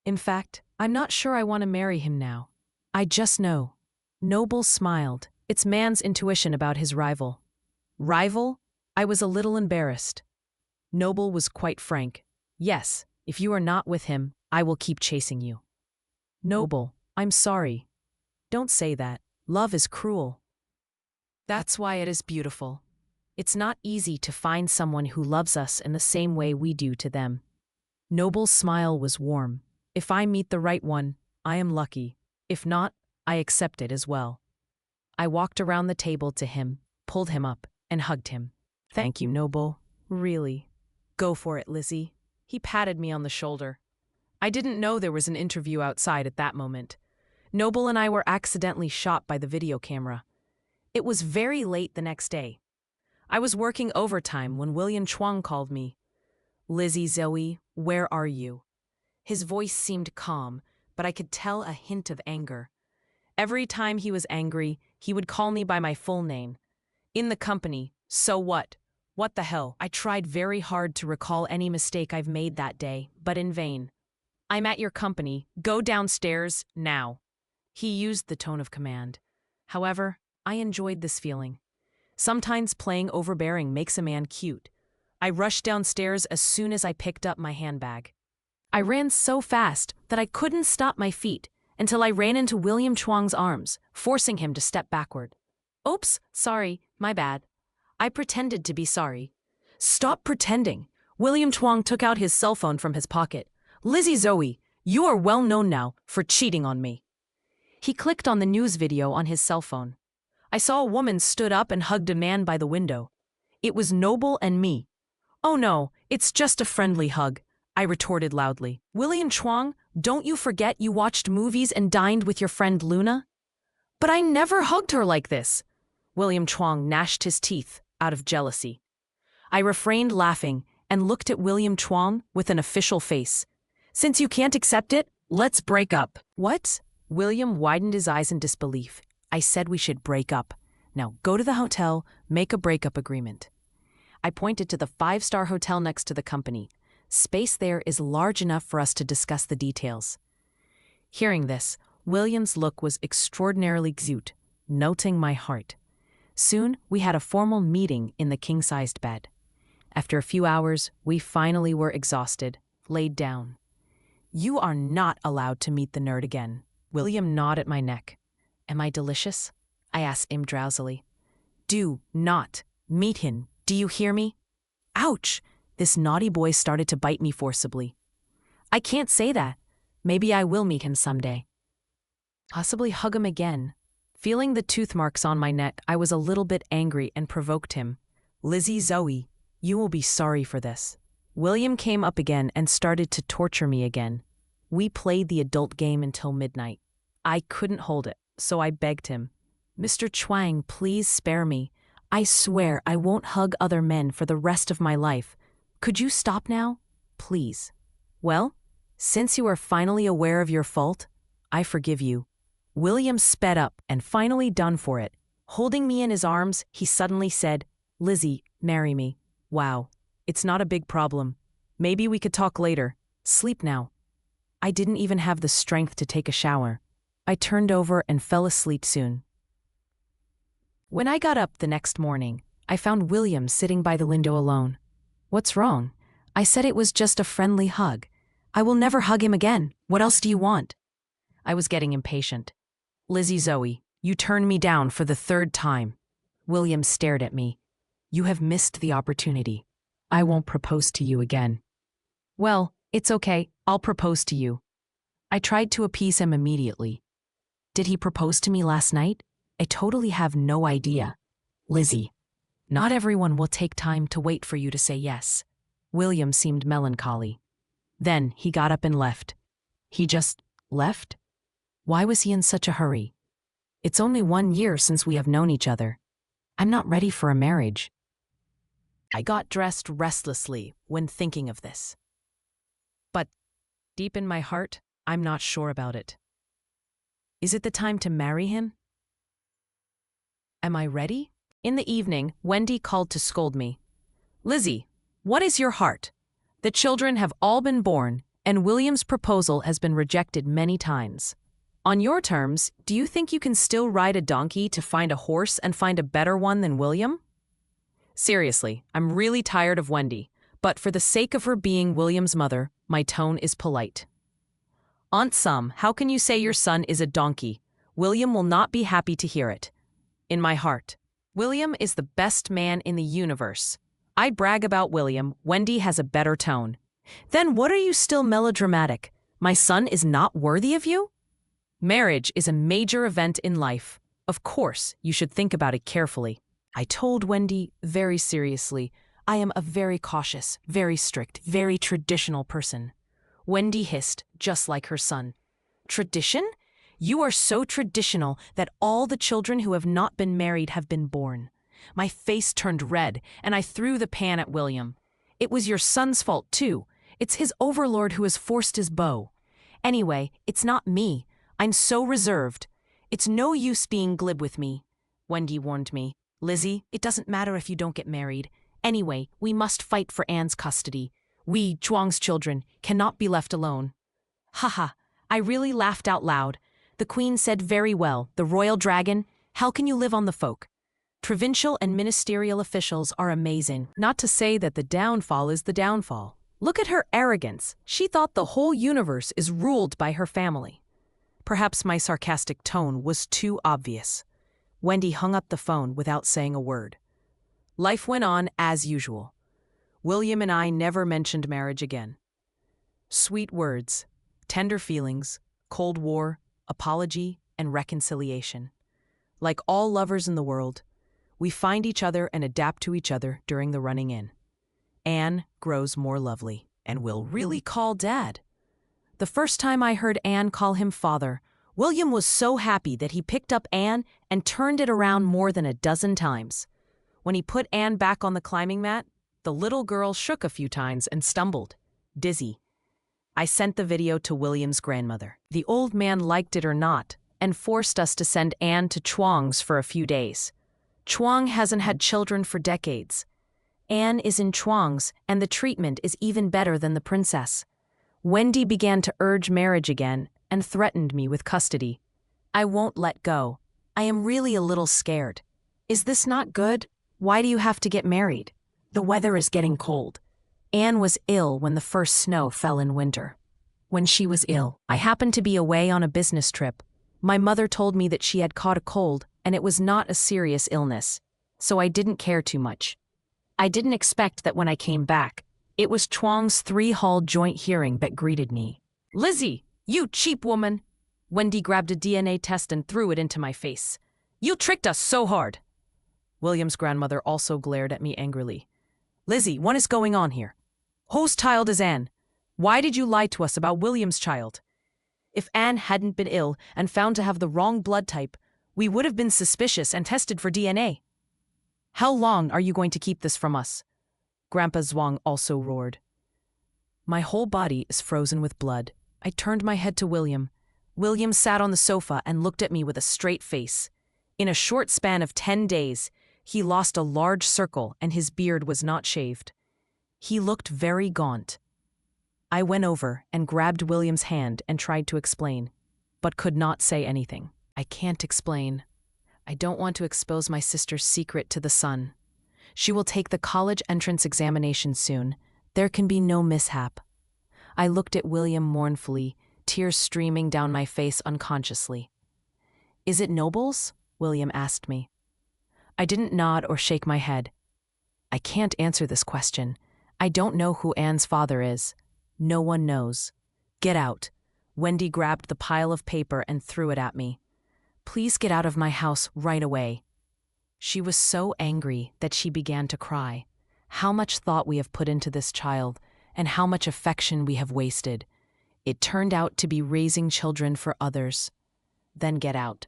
"In fact, I'm not sure I want to marry him now. I just know." Noble smiled. It's man's intuition about his rival. Rival? I was a little embarrassed. Noble was quite frank. "Yes, if you are not with him, I will keep chasing you." "Noble, I'm sorry. Don't say that. Love is cruel." "That's why it is beautiful. It's not easy to find someone who loves us in the same way we do to them." Noble's smile was warm. "If I meet the right one, I am lucky. If not, I accept it as well." I walked around the table to him, pulled him up, and hugged him. "Thank you, Noble. Really. Go for it, Lizzy." He patted me on the shoulder. I didn't know there was an interview outside at that moment. Noble and I were accidentally shot by the video camera. It was very late the next day. I was working overtime when William Chuang called me. "Lizzy Zoe, where are you?" His voice seemed calm, but I could tell a hint of anger. Every time he was angry, he would call me by my full name. "In the company, so what? What the hell?" I tried very hard to recall any mistake I've made that day, but in vain. "I'm at your company. Go downstairs, now." He used the tone of command. However, I enjoyed this feeling. Sometimes playing overbearing makes a man cute. I rushed downstairs as soon as I picked up my handbag. I ran so fast that I couldn't stop my feet until I ran into William Chuang's arms, forcing him to step backward. "Oops, sorry, my bad." I pretended to be sorry. "Stop pretending." William Chuang took out his cell phone from his pocket. "Lizzy Zoe, you are well known now for cheating on me." He clicked on the news video on his cell phone. I saw a woman stood up and hugged a man by the window. It was Noble and me. "Oh no, it's just a friendly hug," I retorted loudly. "William Chuang, don't you forget you watched movies and dined with your friend Luna?" "But I never hugged her like this." William Chuang gnashed his teeth out of jealousy. I refrained laughing and looked at William Chuang with an official face. "Since you can't accept it, let's break up." "What?" William widened his eyes in disbelief. "I said we should break up. Now go to the hotel, make a breakup agreement." I pointed to the 5-star hotel next to the company. Space there is large enough for us to discuss the details. Hearing this, William's look was extraordinarily cute, melting my heart. Soon, we had a formal meeting in the king-sized bed. After a few hours, we finally were exhausted, laid down. "You are not allowed to meet the nerd again." William gnawed at my neck. "Am I delicious?" I asked him drowsily. "Do not meet him. Do you hear me?" Ouch! This naughty boy started to bite me forcibly. "I can't say that. Maybe I will meet him someday. Possibly hug him again." Feeling the tooth marks on my neck, I was a little bit angry and provoked him. "Lizzy Zoe, you will be sorry for this." William came up again and started to torture me again. We played the adult game until midnight. I couldn't hold it, so I begged him. "Mr. Chuang, please spare me. I swear I won't hug other men for the rest of my life. Could you stop now? Please." "Well, since you are finally aware of your fault, I forgive you." William sped up and finally done for it. Holding me in his arms, he suddenly said, "Lizzy, marry me." "Wow, it's not a big problem. Maybe we could talk later. Sleep now." I didn't even have the strength to take a shower. I turned over and fell asleep soon. When I got up the next morning, I found William sitting by the window alone. "What's wrong?" I said it was just a friendly hug. "I will never hug him again. What else do you want?" I was getting impatient. "Lizzy Zoe, you turned me down for the 3rd time." William stared at me. "You have missed the opportunity. I won't propose to you again." "Well, it's okay. I'll propose to you." I tried to appease him immediately. "Did he propose to me last night? I totally have no idea." "Lizzy, not everyone will take time to wait for you to say yes." William seemed melancholy. Then he got up and left. He just left? Why was he in such a hurry? It's only 1 year since we have known each other. I'm not ready for a marriage. I got dressed restlessly when thinking of this. But deep in my heart, I'm not sure about it. Is it the time to marry him? Am I ready? In the evening, Wendy called to scold me. Lizzy, what is your heart? The children have all been born, and William's proposal has been rejected many times. On your terms, do you think you can still ride a donkey to find a horse and find a better one than William? Seriously, I'm really tired of Wendy, but for the sake of her being William's mother, my tone is polite. Aunt Sum, how can you say your son is a donkey? William will not be happy to hear it. In my heart, William is the best man in the universe. I brag about William, Wendy has a better tone. Then what are you still melodramatic? My son is not worthy of you? Marriage is a major event in life. Of course, you should think about it carefully. I told Wendy very seriously, I am a very cautious, very strict, very traditional person. Wendy hissed, just like her son. Tradition? You are so traditional that all the children who have not been married have been born. My face turned red, and I threw the pan at William. It was your son's fault, too. It's his overlord who has forced his bow. Anyway, it's not me. I'm so reserved. It's no use being glib with me. Wendy warned me. Lizzy, it doesn't matter if you don't get married. Anyway, we must fight for Anne's custody. We, Chuang's children, cannot be left alone. Haha, I really laughed out loud. The queen said very well, the royal dragon, how can you live on the folk? Provincial and ministerial officials are amazing, not to say that the downfall is the downfall. Look at her arrogance. She thought the whole universe is ruled by her family. Perhaps my sarcastic tone was too obvious. Wendy hung up the phone without saying a word. Life went on as usual. William and I never mentioned marriage again. Sweet words, tender feelings, Cold War, apology, and reconciliation. Like all lovers in the world, we find each other and adapt to each other during the running in. Anne grows more lovely and will really call Dad. The first time I heard Anne call him father, William was so happy that he picked up Anne and turned it around more than a dozen times. When he put Anne back on the climbing mat, the little girl shook a few times and stumbled, dizzy. I sent the video to William's grandmother. The old man liked it or not, and forced us to send Anne to Chuang's for a few days. Chuang hasn't had children for decades. Anne is in Chuang's, and the treatment is even better than the princess. Wendy began to urge marriage again and threatened me with custody. I won't let go. I am really a little scared. Is this not good? Why do you have to get married? The weather is getting cold. Anne was ill when the first snow fell in winter. When she was ill, I happened to be away on a business trip. My mother told me that she had caught a cold and it was not a serious illness, so I didn't care too much. I didn't expect that when I came back, it was Chuang's 3-hall joint hearing that greeted me. Lizzy, you cheap woman! Wendy grabbed a DNA test and threw it into my face. You tricked us so hard! William's grandmother also glared at me angrily. Lizzy, what is going on here? Whose child is Anne? Why did you lie to us about William's child? If Anne hadn't been ill and found to have the wrong blood type, we would have been suspicious and tested for DNA. How long are you going to keep this from us? Grandpa Zhuang also roared. My whole body is frozen with blood. I turned my head to William. William sat on the sofa and looked at me with a straight face. In a short span of 10 days, he lost a large circle and his beard was not shaved. He looked very gaunt. I went over and grabbed William's hand and tried to explain, but could not say anything. I can't explain. I don't want to expose my sister's secret to the sun. She will take the college entrance examination soon. There can be no mishap. I looked at William mournfully, tears streaming down my face unconsciously. Is it nobles? William asked me. I didn't nod or shake my head. I can't answer this question. I don't know who Anne's father is. No one knows. Get out. Wendy grabbed the pile of paper and threw it at me. Please get out of my house right away. She was so angry that she began to cry. How much thought we have put into this child, and how much affection we have wasted. It turned out to be raising children for others. Then get out.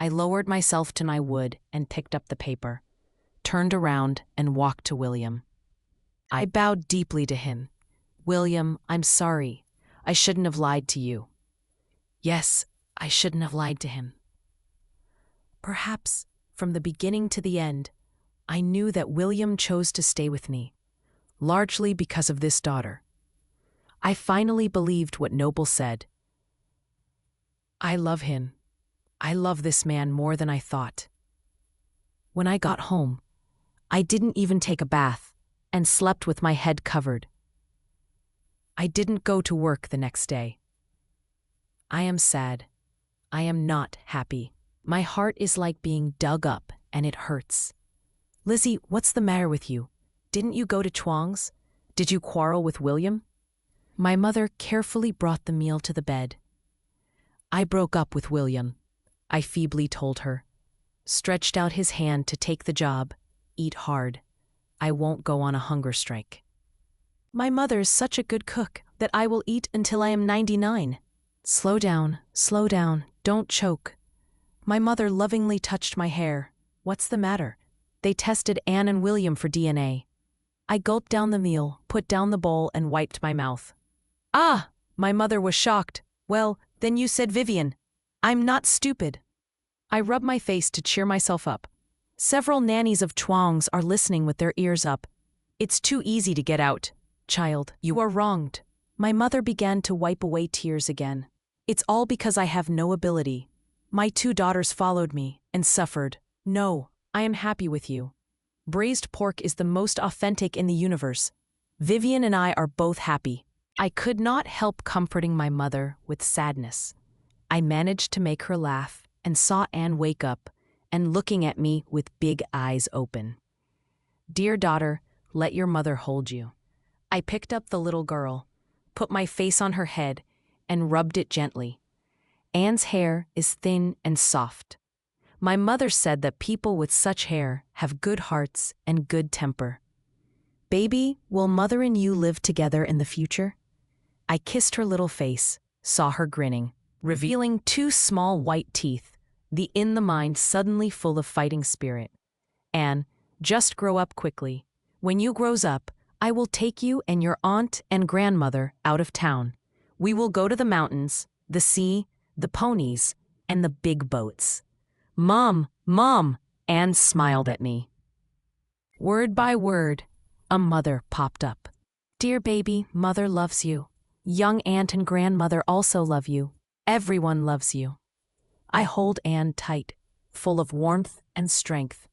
I lowered myself to my wood and picked up the paper, turned around and walked to William. I bowed deeply to him. William, I'm sorry. I shouldn't have lied to you. Yes, I shouldn't have lied to him. Perhaps, from the beginning to the end, I knew that William chose to stay with me, largely because of this daughter. I finally believed what Noble said. I love him. I love this man more than I thought. When I got home, I didn't even take a bath and slept with my head covered. I didn't go to work the next day. I am sad. I am not happy. My heart is like being dug up and it hurts. Lizzy, what's the matter with you? Didn't you go to Chuang's? Did you quarrel with William? My mother carefully brought the meal to the bed. I broke up with William, I feebly told her. Stretched out his hand to take the job. Eat hard. I won't go on a hunger strike. My mother's such a good cook that I will eat until I am 99. Slow down, don't choke. My mother lovingly touched my hair. What's the matter? They tested Anne and William for DNA. I gulped down the meal, put down the bowl, and wiped my mouth. Ah! My mother was shocked. Well, then you said Vivian. I'm not stupid. I rubbed my face to cheer myself up. Several nannies of Chuang's are listening with their ears up. It's too easy to get out. Child, you are wronged. My mother began to wipe away tears again. It's all because I have no ability. My 2 daughters followed me and suffered. No, I am happy with you. Braised pork is the most authentic in the universe. Vivian and I are both happy. I could not help comforting my mother with sadness. I managed to make her laugh and saw Anne wake up and looking at me with big eyes open. Dear daughter, let your mother hold you. I picked up the little girl, put my face on her head, and rubbed it gently. Anne's hair is thin and soft. My mother said that people with such hair have good hearts and good temper. Baby, will mother and you live together in the future? I kissed her little face, saw her grinning, revealing 2 small white teeth, the in the mind suddenly full of fighting spirit. Anne, just grow up quickly. When you grows up, I will take you and your aunt and grandmother out of town. We will go to the mountains, the sea, the ponies, and the big boats. Mom, Anne smiled at me. Word by word, a mother popped up. Dear baby, mother loves you. Young aunt and grandmother also love you. Everyone loves you. I hold Anne tight, full of warmth and strength.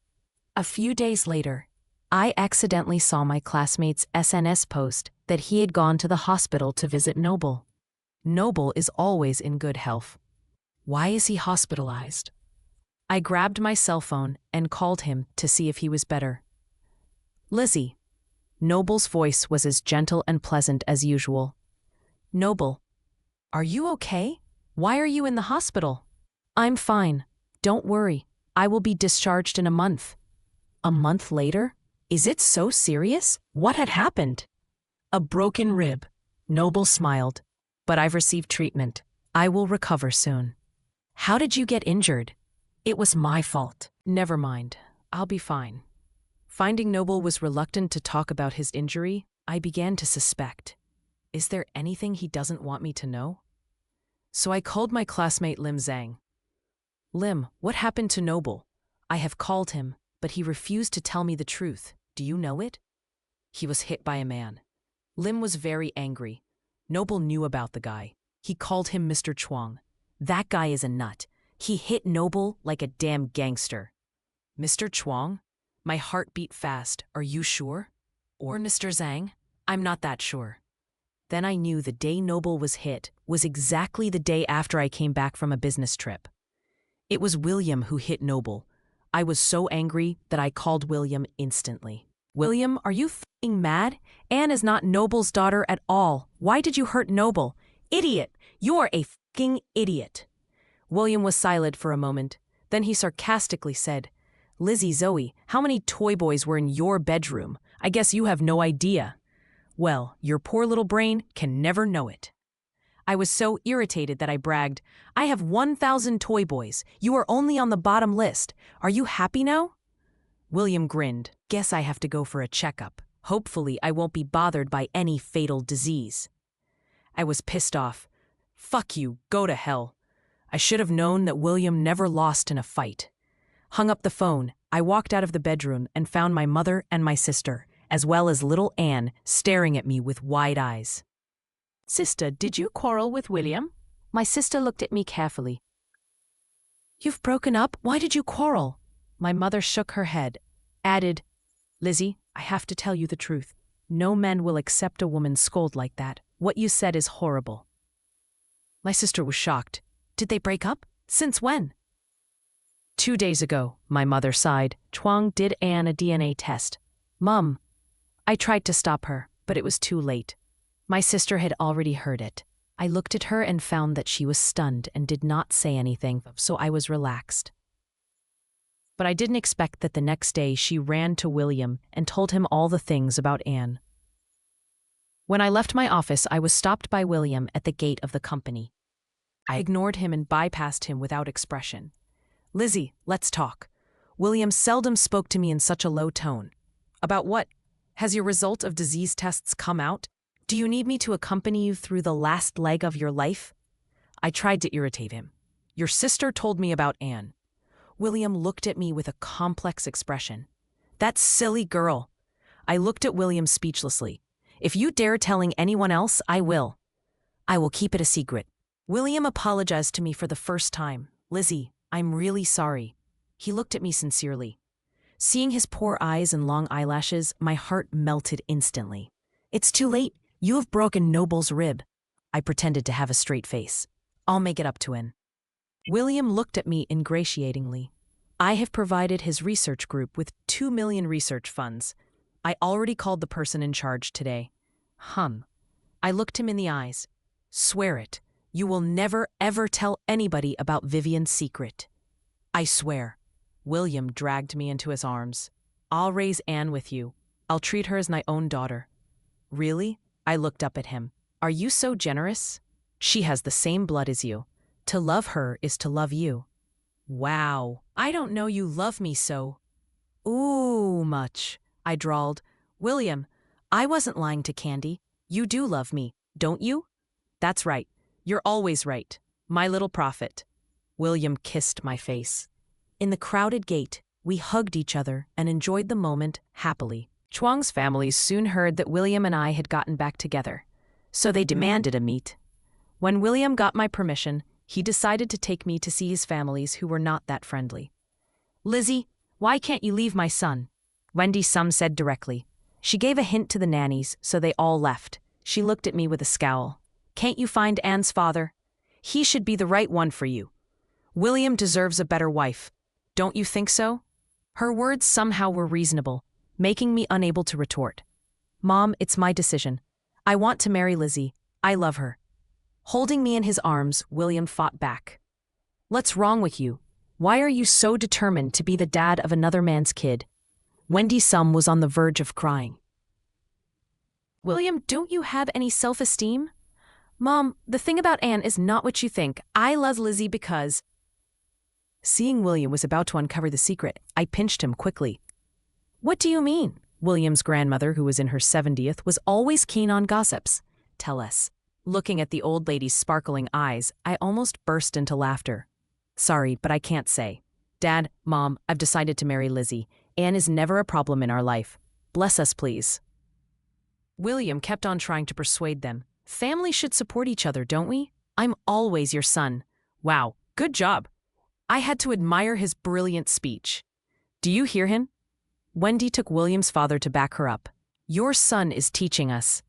A few days later, I accidentally saw my classmate's SNS post that he had gone to the hospital to visit Noble. Noble is always in good health. Why is he hospitalized? I grabbed my cell phone and called him to see if he was better. Lizzy. Noble's voice was as gentle and pleasant as usual. Noble, are you okay? Why are you in the hospital? I'm fine. Don't worry. I will be discharged in a month. A month later? Is it so serious? What had happened? A broken rib. Noble smiled. But I've received treatment. I will recover soon. How did you get injured? It was my fault. Never mind. I'll be fine. Finding Noble was reluctant to talk about his injury, I began to suspect. Is there anything he doesn't want me to know? So I called my classmate Lim Zhang. Lim, what happened to Noble? I have called him, but he refused to tell me the truth. Do you know it? He was hit by a man. Lim was very angry. Noble knew about the guy. He called him Mr. Chuang. That guy is a nut. He hit Noble like a damn gangster. Mr. Chuang? My heart beat fast. Are you sure? Or Mr. Zhang? I'm not that sure. Then I knew the day Noble was hit was exactly the day after I came back from a business trip. It was William who hit Noble. I was so angry that I called William instantly. William, are you f***ing mad? Anne is not Noble's daughter at all. Why did you hurt Noble? Idiot! You're a f***ing idiot. William was silent for a moment. Then he sarcastically said, Lizzy Zoe, how many toy boys were in your bedroom? I guess you have no idea. Well, your poor little brain can never know it. I was so irritated that I bragged, "I have 1,000 toy boys. You are only on the bottom list. Are you happy now?" William grinned. "Guess I have to go for a checkup. Hopefully I won't be bothered by any fatal disease." I was pissed off. Fuck you, go to hell. I should have known that William never lost in a fight. Hung up the phone, I walked out of the bedroom and found my mother and my sister, as well as little Anne, staring at me with wide eyes. "Sister, did you quarrel with William?" My sister looked at me carefully. "You've broken up? Why did you quarrel?" My mother shook her head, added, "Lizzy, I have to tell you the truth. No men will accept a woman's scold like that. What you said is horrible." My sister was shocked. "Did they break up? Since when?" "2 days ago," my mother sighed. "Chuang did Anne a DNA test. Mum, I tried to stop her, but it was too late." My sister had already heard it. I looked at her and found that she was stunned and did not say anything, so I was relaxed. But I didn't expect that the next day she ran to William and told him all the things about Anne. When I left my office, I was stopped by William at the gate of the company. I ignored him and bypassed him without expression. "Lizzy, let's talk." William seldom spoke to me in such a low tone. "About what? Has your result of disease tests come out? Do you need me to accompany you through the last leg of your life?" I tried to irritate him. "Your sister told me about Anne." William looked at me with a complex expression. "That silly girl." I looked at William speechlessly. "If you dare telling anyone else, I will. I will keep it a secret." William apologized to me for the first time. "Lizzy, I'm really sorry." He looked at me sincerely. Seeing his poor eyes and long eyelashes, my heart melted instantly. "It's too late. You have broken Noble's rib." I pretended to have a straight face. "I'll make it up to him." William looked at me ingratiatingly. "I have provided his research group with 2 million research funds. I already called the person in charge today." I looked him in the eyes. "Swear it. You will never, ever tell anybody about Vivian's secret." "I swear." William dragged me into his arms. "I'll raise Anne with you. I'll treat her as my own daughter." "Really?" I looked up at him. "Are you so generous? She has the same blood as you. To love her is to love you." "Wow, I don't know you love me so much," I drawled. "William, I wasn't lying to Candy. You do love me, don't you?" "That's right. You're always right. My little prophet." William kissed my face. In the crowded gate, we hugged each other and enjoyed the moment happily. Chuang's family soon heard that William and I had gotten back together, so they demanded a meet. When William got my permission, he decided to take me to see his families who were not that friendly. "Lizzy, why can't you leave my son?" Wendy Sum said directly. She gave a hint to the nannies, so they all left. She looked at me with a scowl. "Can't you find Anne's father? He should be the right one for you. William deserves a better wife. Don't you think so?" Her words somehow were reasonable, making me unable to retort. "Mom, it's my decision. I want to marry Lizzy. I love her." Holding me in his arms, William fought back. "What's wrong with you? Why are you so determined to be the dad of another man's kid?" Wendy Sum was on the verge of crying. "William, don't you have any self-esteem?" "Mom, the thing about Anne is not what you think. I love Lizzy because—" Seeing William was about to uncover the secret, I pinched him quickly. "What do you mean?" William's grandmother, who was in her 70th, was always keen on gossips. "Tell us." Looking at the old lady's sparkling eyes, I almost burst into laughter. "Sorry, but I can't say. Dad, Mom, I've decided to marry Lizzy. Anne is never a problem in our life. Bless us, please." William kept on trying to persuade them. "Families should support each other, don't we? I'm always your son." Wow, good job. I had to admire his brilliant speech. "Do you hear him?" Wendy took William's father to back her up. "Your son is teaching us."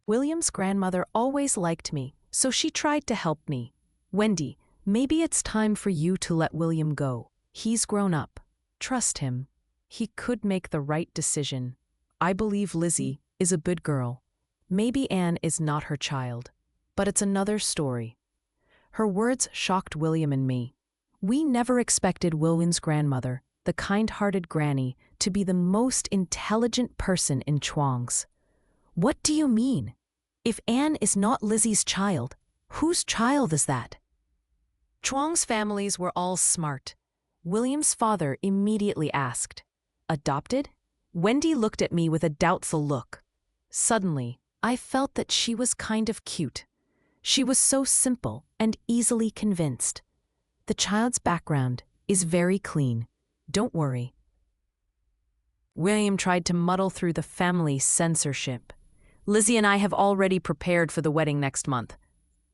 William's grandmother always liked me, so she tried to help me. "Wendy, maybe it's time for you to let William go. He's grown up. Trust him. He could make the right decision. I believe Lizzy is a good girl. Maybe Anne is not her child, but it's another story." Her words shocked William and me. We never expected William's grandmother, the kind-hearted granny, to be the most intelligent person in Chuang's. "What do you mean? If Anne is not Lizzy's child, Whose child is that? Chuang's families were all smart. William's father immediately asked, "Adopted?" Wendy looked at me with a doubtful look. Suddenly, I felt that she was kind of cute. She was so simple and easily convinced. The child's background is very clean. Don't worry. William tried to muddle through the family censorship. Lizzy and I have already prepared for the wedding next month.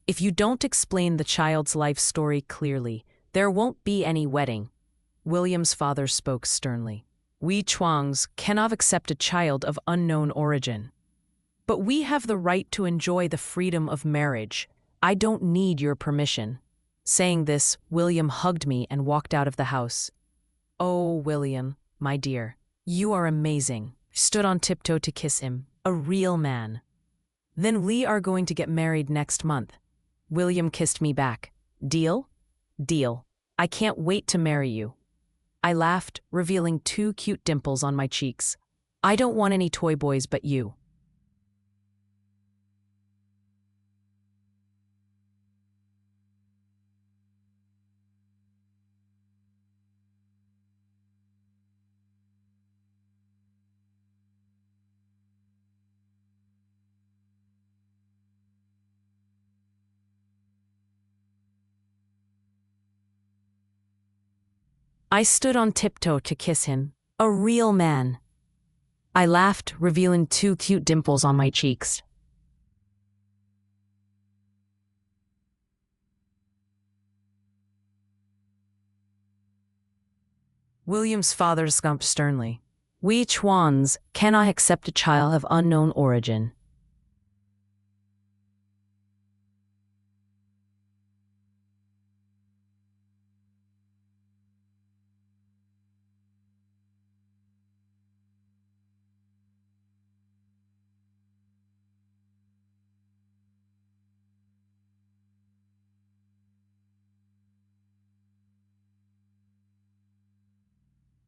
If you don't explain the child's life story clearly, there won't be any wedding. William's father spoke sternly. We Chuangs cannot accept a child of unknown origin. But we have the right to enjoy the freedom of marriage. I don't need your permission. Saying this, William hugged me and walked out of the house. Oh, William, my dear, you are amazing. Stood on tiptoe to kiss him. A real man. Then we are going to get married next month. William kissed me back. Deal? Deal. I can't wait to marry you. I laughed, revealing 2 cute dimples on my cheeks. I don't want any toy boys but you. I stood on tiptoe to kiss him. A real man. I laughed, revealing 2 cute dimples on my cheeks. William's father scoffed sternly. We Chuans cannot accept a child of unknown origin.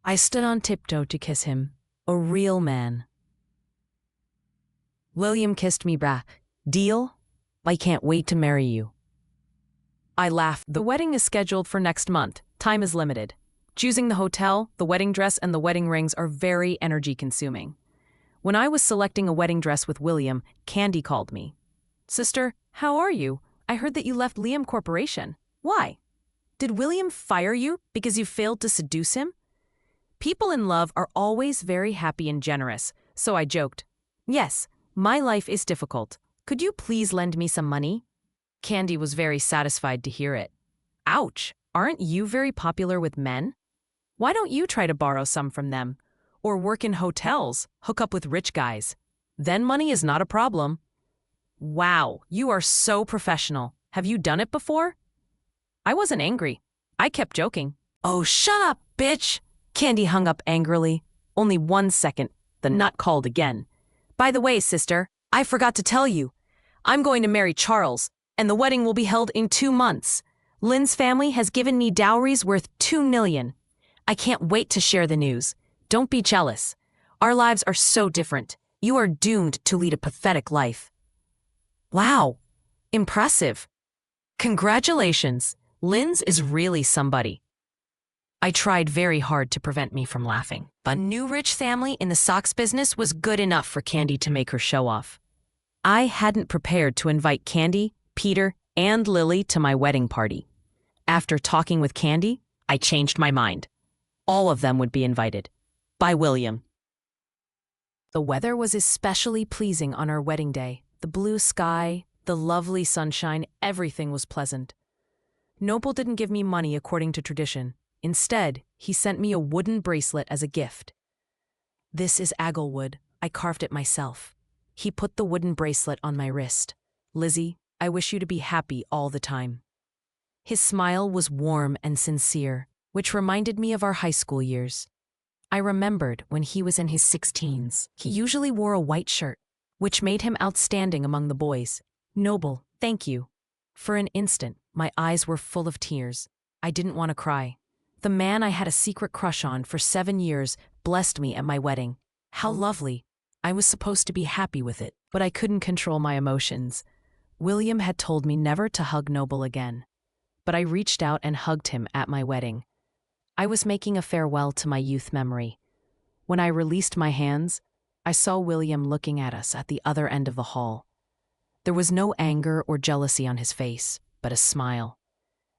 I stood on tiptoe to kiss him. A real man. William kissed me back. Deal? I can't wait to marry you. I laughed. The wedding is scheduled for next month. Time is limited. Choosing the hotel, the wedding dress, and the wedding rings are very energy-consuming. When I was selecting a wedding dress with William, Candy called me. Sister, how are you? I heard that you left Liam Corporation. Why? Did William fire you because you failed to seduce him? People in love are always very happy and generous, so I joked. Yes, my life is difficult. Could you please lend me some money? Candy was very satisfied to hear it. Ouch, aren't you very popular with men? Why don't you try to borrow some from them? Or work in hotels, hook up with rich guys. Then money is not a problem. Wow, you are so professional. Have you done it before? I wasn't angry. I kept joking. Oh, shut up, bitch! Candy hung up angrily. Only 1 second, the nut called again. By the way, sister, I forgot to tell you. I'm going to marry Charles, and the wedding will be held in 2 months. Lynn's family has given me dowries worth $2 million. I can't wait to share the news. Don't be jealous. Our lives are so different. You are doomed to lead a pathetic life. Wow, impressive. Congratulations. Lynn's is really somebody. I tried very hard to prevent me from laughing. But new rich family in the socks business was good enough for Candy to make her show off. I hadn't prepared to invite Candy, Peter, and Lily to my wedding party. After talking with Candy, I changed my mind. All of them would be invited. By William. The weather was especially pleasing on our wedding day. The blue sky, the lovely sunshine, everything was pleasant. Noble didn't give me money according to tradition. Instead, he sent me a wooden bracelet as a gift. This is agalwood. I carved it myself. He put the wooden bracelet on my wrist. Lizzy, I wish you to be happy all the time. His smile was warm and sincere, which reminded me of our high school years. I remembered when he was in his 16s. He usually wore a white shirt, which made him outstanding among the boys. Noble, thank you. For an instant, my eyes were full of tears. I didn't want to cry. The man I had a secret crush on for 7 years blessed me at my wedding. How lovely. I was supposed to be happy with it, but I couldn't control my emotions. William had told me never to hug Noble again, but I reached out and hugged him at my wedding. I was making a farewell to my youth memory. When I released my hands, I saw William looking at us at the other end of the hall. There was no anger or jealousy on his face, but a smile.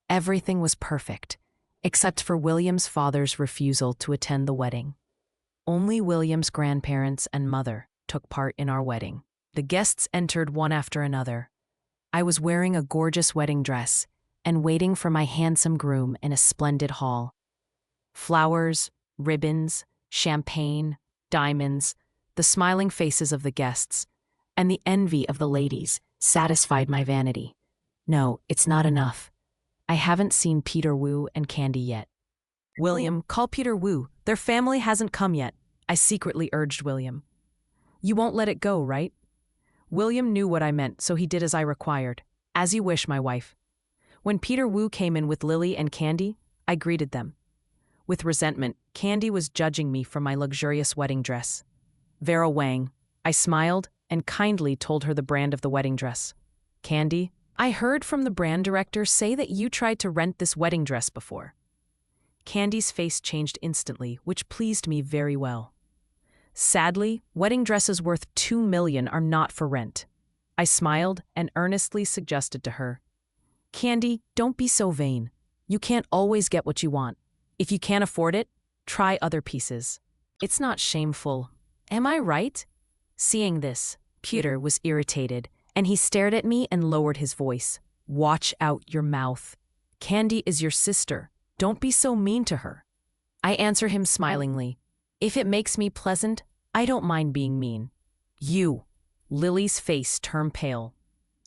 Everything was perfect, except for William's father's refusal to attend the wedding. Only William's grandparents and mother took part in our wedding. The guests entered one after another. I was wearing a gorgeous wedding dress and waiting for my handsome groom in a splendid hall. Flowers, ribbons, champagne, diamonds, the smiling faces of the guests, and the envy of the ladies satisfied my vanity. No, it's not enough. I haven't seen Peter Wu and Candy yet. William, call Peter Wu. Their family hasn't come yet, I secretly urged William. You won't let it go, right? William knew what I meant, so he did as I required. As you wish, my wife. When Peter Wu came in with Lily and Candy, I greeted them. With resentment, Candy was judging me for my luxurious wedding dress. Vera Wang. I smiled and kindly told her the brand of the wedding dress. Candy, I heard from the brand director say that you tried to rent this wedding dress before. Candy's face changed instantly, which pleased me very well. Sadly, wedding dresses worth $2 million are not for rent. I smiled and earnestly suggested to her, Candy, don't be so vain. You can't always get what you want. If you can't afford it, try other pieces. It's not shameful. Am I right? Seeing this, Peter was irritated, and he stared at me and lowered his voice. Watch out your mouth. Candy is your sister. Don't be so mean to her. I answer him smilingly. If it makes me pleasant, I don't mind being mean. You. Lily's face turned pale.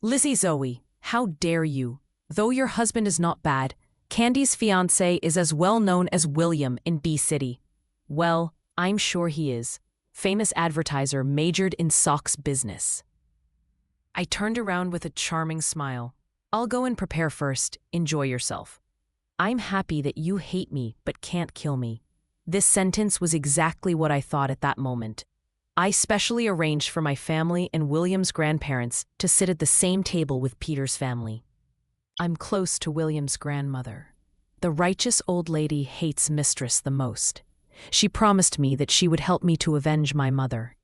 Lizzy Zoe, how dare you? Though your husband is not bad, Candy's fiancé is as well known as William in B City. Well, I'm sure he is. Famous advertiser majored in socks business. I turned around with a charming smile. I'll go and prepare first. Enjoy yourself. I'm happy that you hate me but can't kill me. This sentence was exactly what I thought at that moment. I specially arranged for my family and William's grandparents to sit at the same table with Peter's family. I'm close to William's grandmother. The righteous old lady hates mistress the most. She promised me that she would help me to avenge my mother.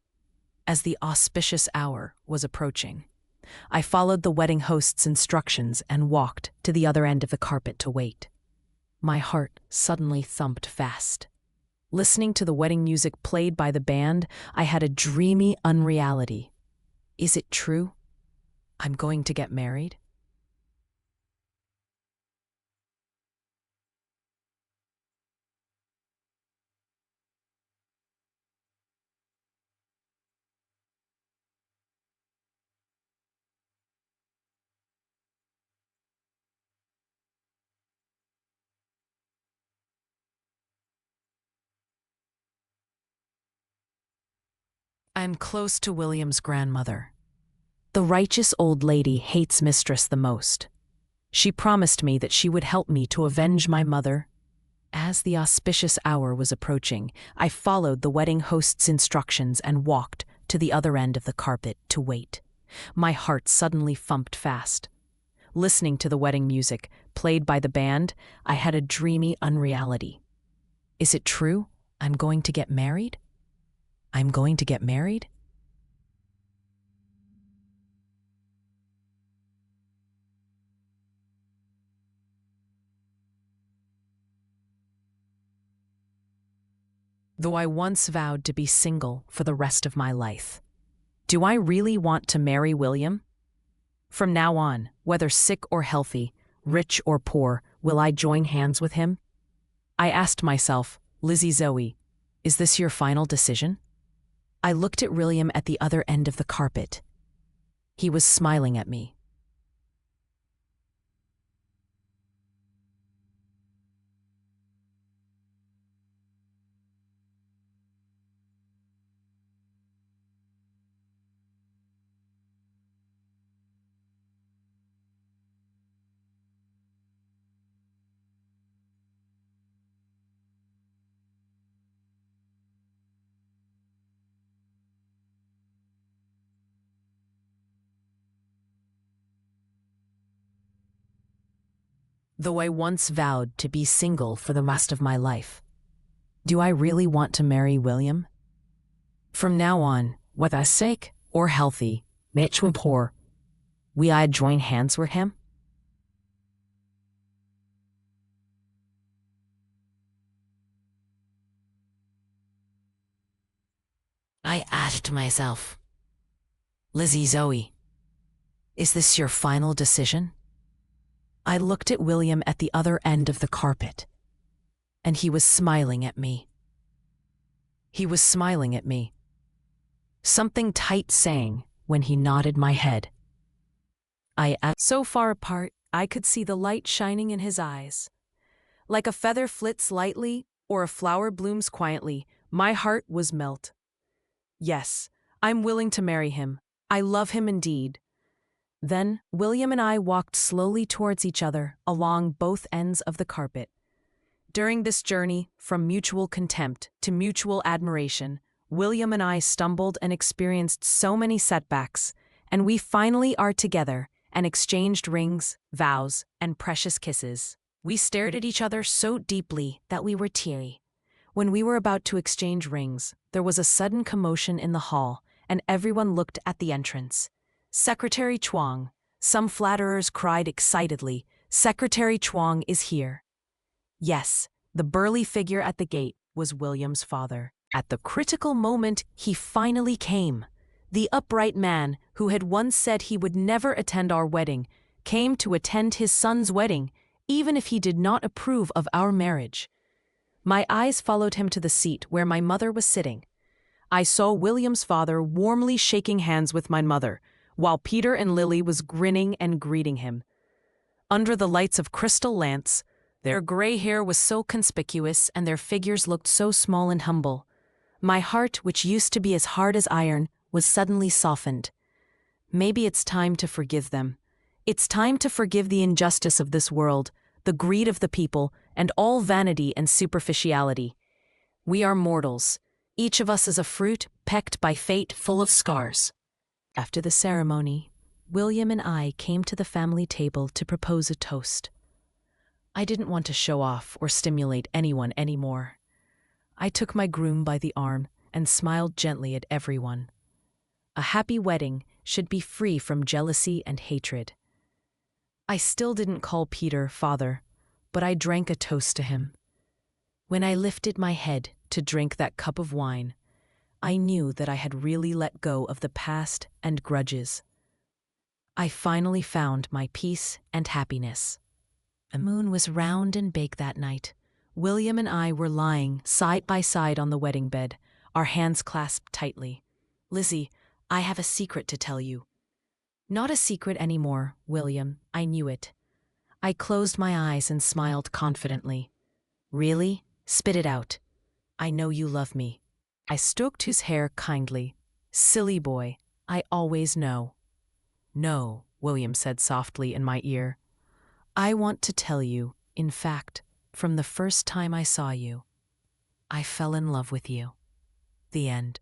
As the auspicious hour was approaching, I followed the wedding host's instructions and walked to the other end of the carpet to wait. My heart suddenly thumped fast. Listening to the wedding music played by the band, I had a dreamy unreality. Is it true? I'm going to get married? I'm close to William's grandmother. The righteous old lady hates mistress the most. She promised me that she would help me to avenge my mother. As the auspicious hour was approaching, I followed the wedding host's instructions and walked to the other end of the carpet to wait. My heart suddenly thumped fast. Listening to the wedding music played by the band, I had a dreamy unreality. Is it true? I'm going to get married? I'm going to get married? Though I once vowed to be single for the rest of my life. Do I really want to marry William? From now on, whether sick or healthy, rich or poor, will I join hands with him? I asked myself, Lizzy Zoe, is this your final decision? I looked at William at the other end of the carpet. He was smiling at me. though I once vowed to be single for the rest of my life. Do I really want to marry William? From now on, whether sick or healthy, rich or poor, we I join hands with him? I asked myself, Lizzy Zoe, is this your final decision? I looked at William at the other end of the carpet, and he was smiling at me. He was smiling at me. Something tight sang when he nodded my head. So far apart, I could see the light shining in his eyes. Like a feather flits lightly or a flower blooms quietly, my heart was melt. Yes, I'm willing to marry him. I love him indeed. Then William and I walked slowly towards each other along both ends of the carpet. During this journey, from mutual contempt to mutual admiration, William and I stumbled and experienced so many setbacks, and we finally are together and exchanged rings, vows, and precious kisses. We stared at each other so deeply that we were teary. When we were about to exchange rings, there was a sudden commotion in the hall, and everyone looked at the entrance. Secretary Chuang. Some flatterers cried excitedly, Secretary Chuang is here. Yes, the burly figure at the gate was William's father. At the critical moment, he finally came. The upright man, who had once said he would never attend our wedding, came to attend his son's wedding, even if he did not approve of our marriage. My eyes followed him to the seat where my mother was sitting. I saw William's father warmly shaking hands with my mother, while Peter and Lily was grinning and greeting him. Under the lights of crystal lamps, their gray hair was so conspicuous and their figures looked so small and humble. My heart, which used to be as hard as iron, was suddenly softened. Maybe it's time to forgive them. It's time to forgive the injustice of this world, the greed of the people, and all vanity and superficiality. We are mortals. Each of us is a fruit pecked by fate, full of scars. After the ceremony, William and I came to the family table to propose a toast. I didn't want to show off or stimulate anyone anymore. I took my groom by the arm and smiled gently at everyone. A happy wedding should be free from jealousy and hatred. I still didn't call Peter father, but I drank a toast to him. When I lifted my head to drink that cup of wine, I knew that I had really let go of the past and grudges. I finally found my peace and happiness. The moon was round and big that night. William and I were lying side by side on the wedding bed, our hands clasped tightly. Lizzy, I have a secret to tell you. Not a secret anymore, William, I knew it. I closed my eyes and smiled confidently. Really? Spit it out. I know you love me. I stroked his hair kindly. Silly boy, I always know. No, William said softly in my ear. I want to tell you, in fact, from the first time I saw you, I fell in love with you. The end.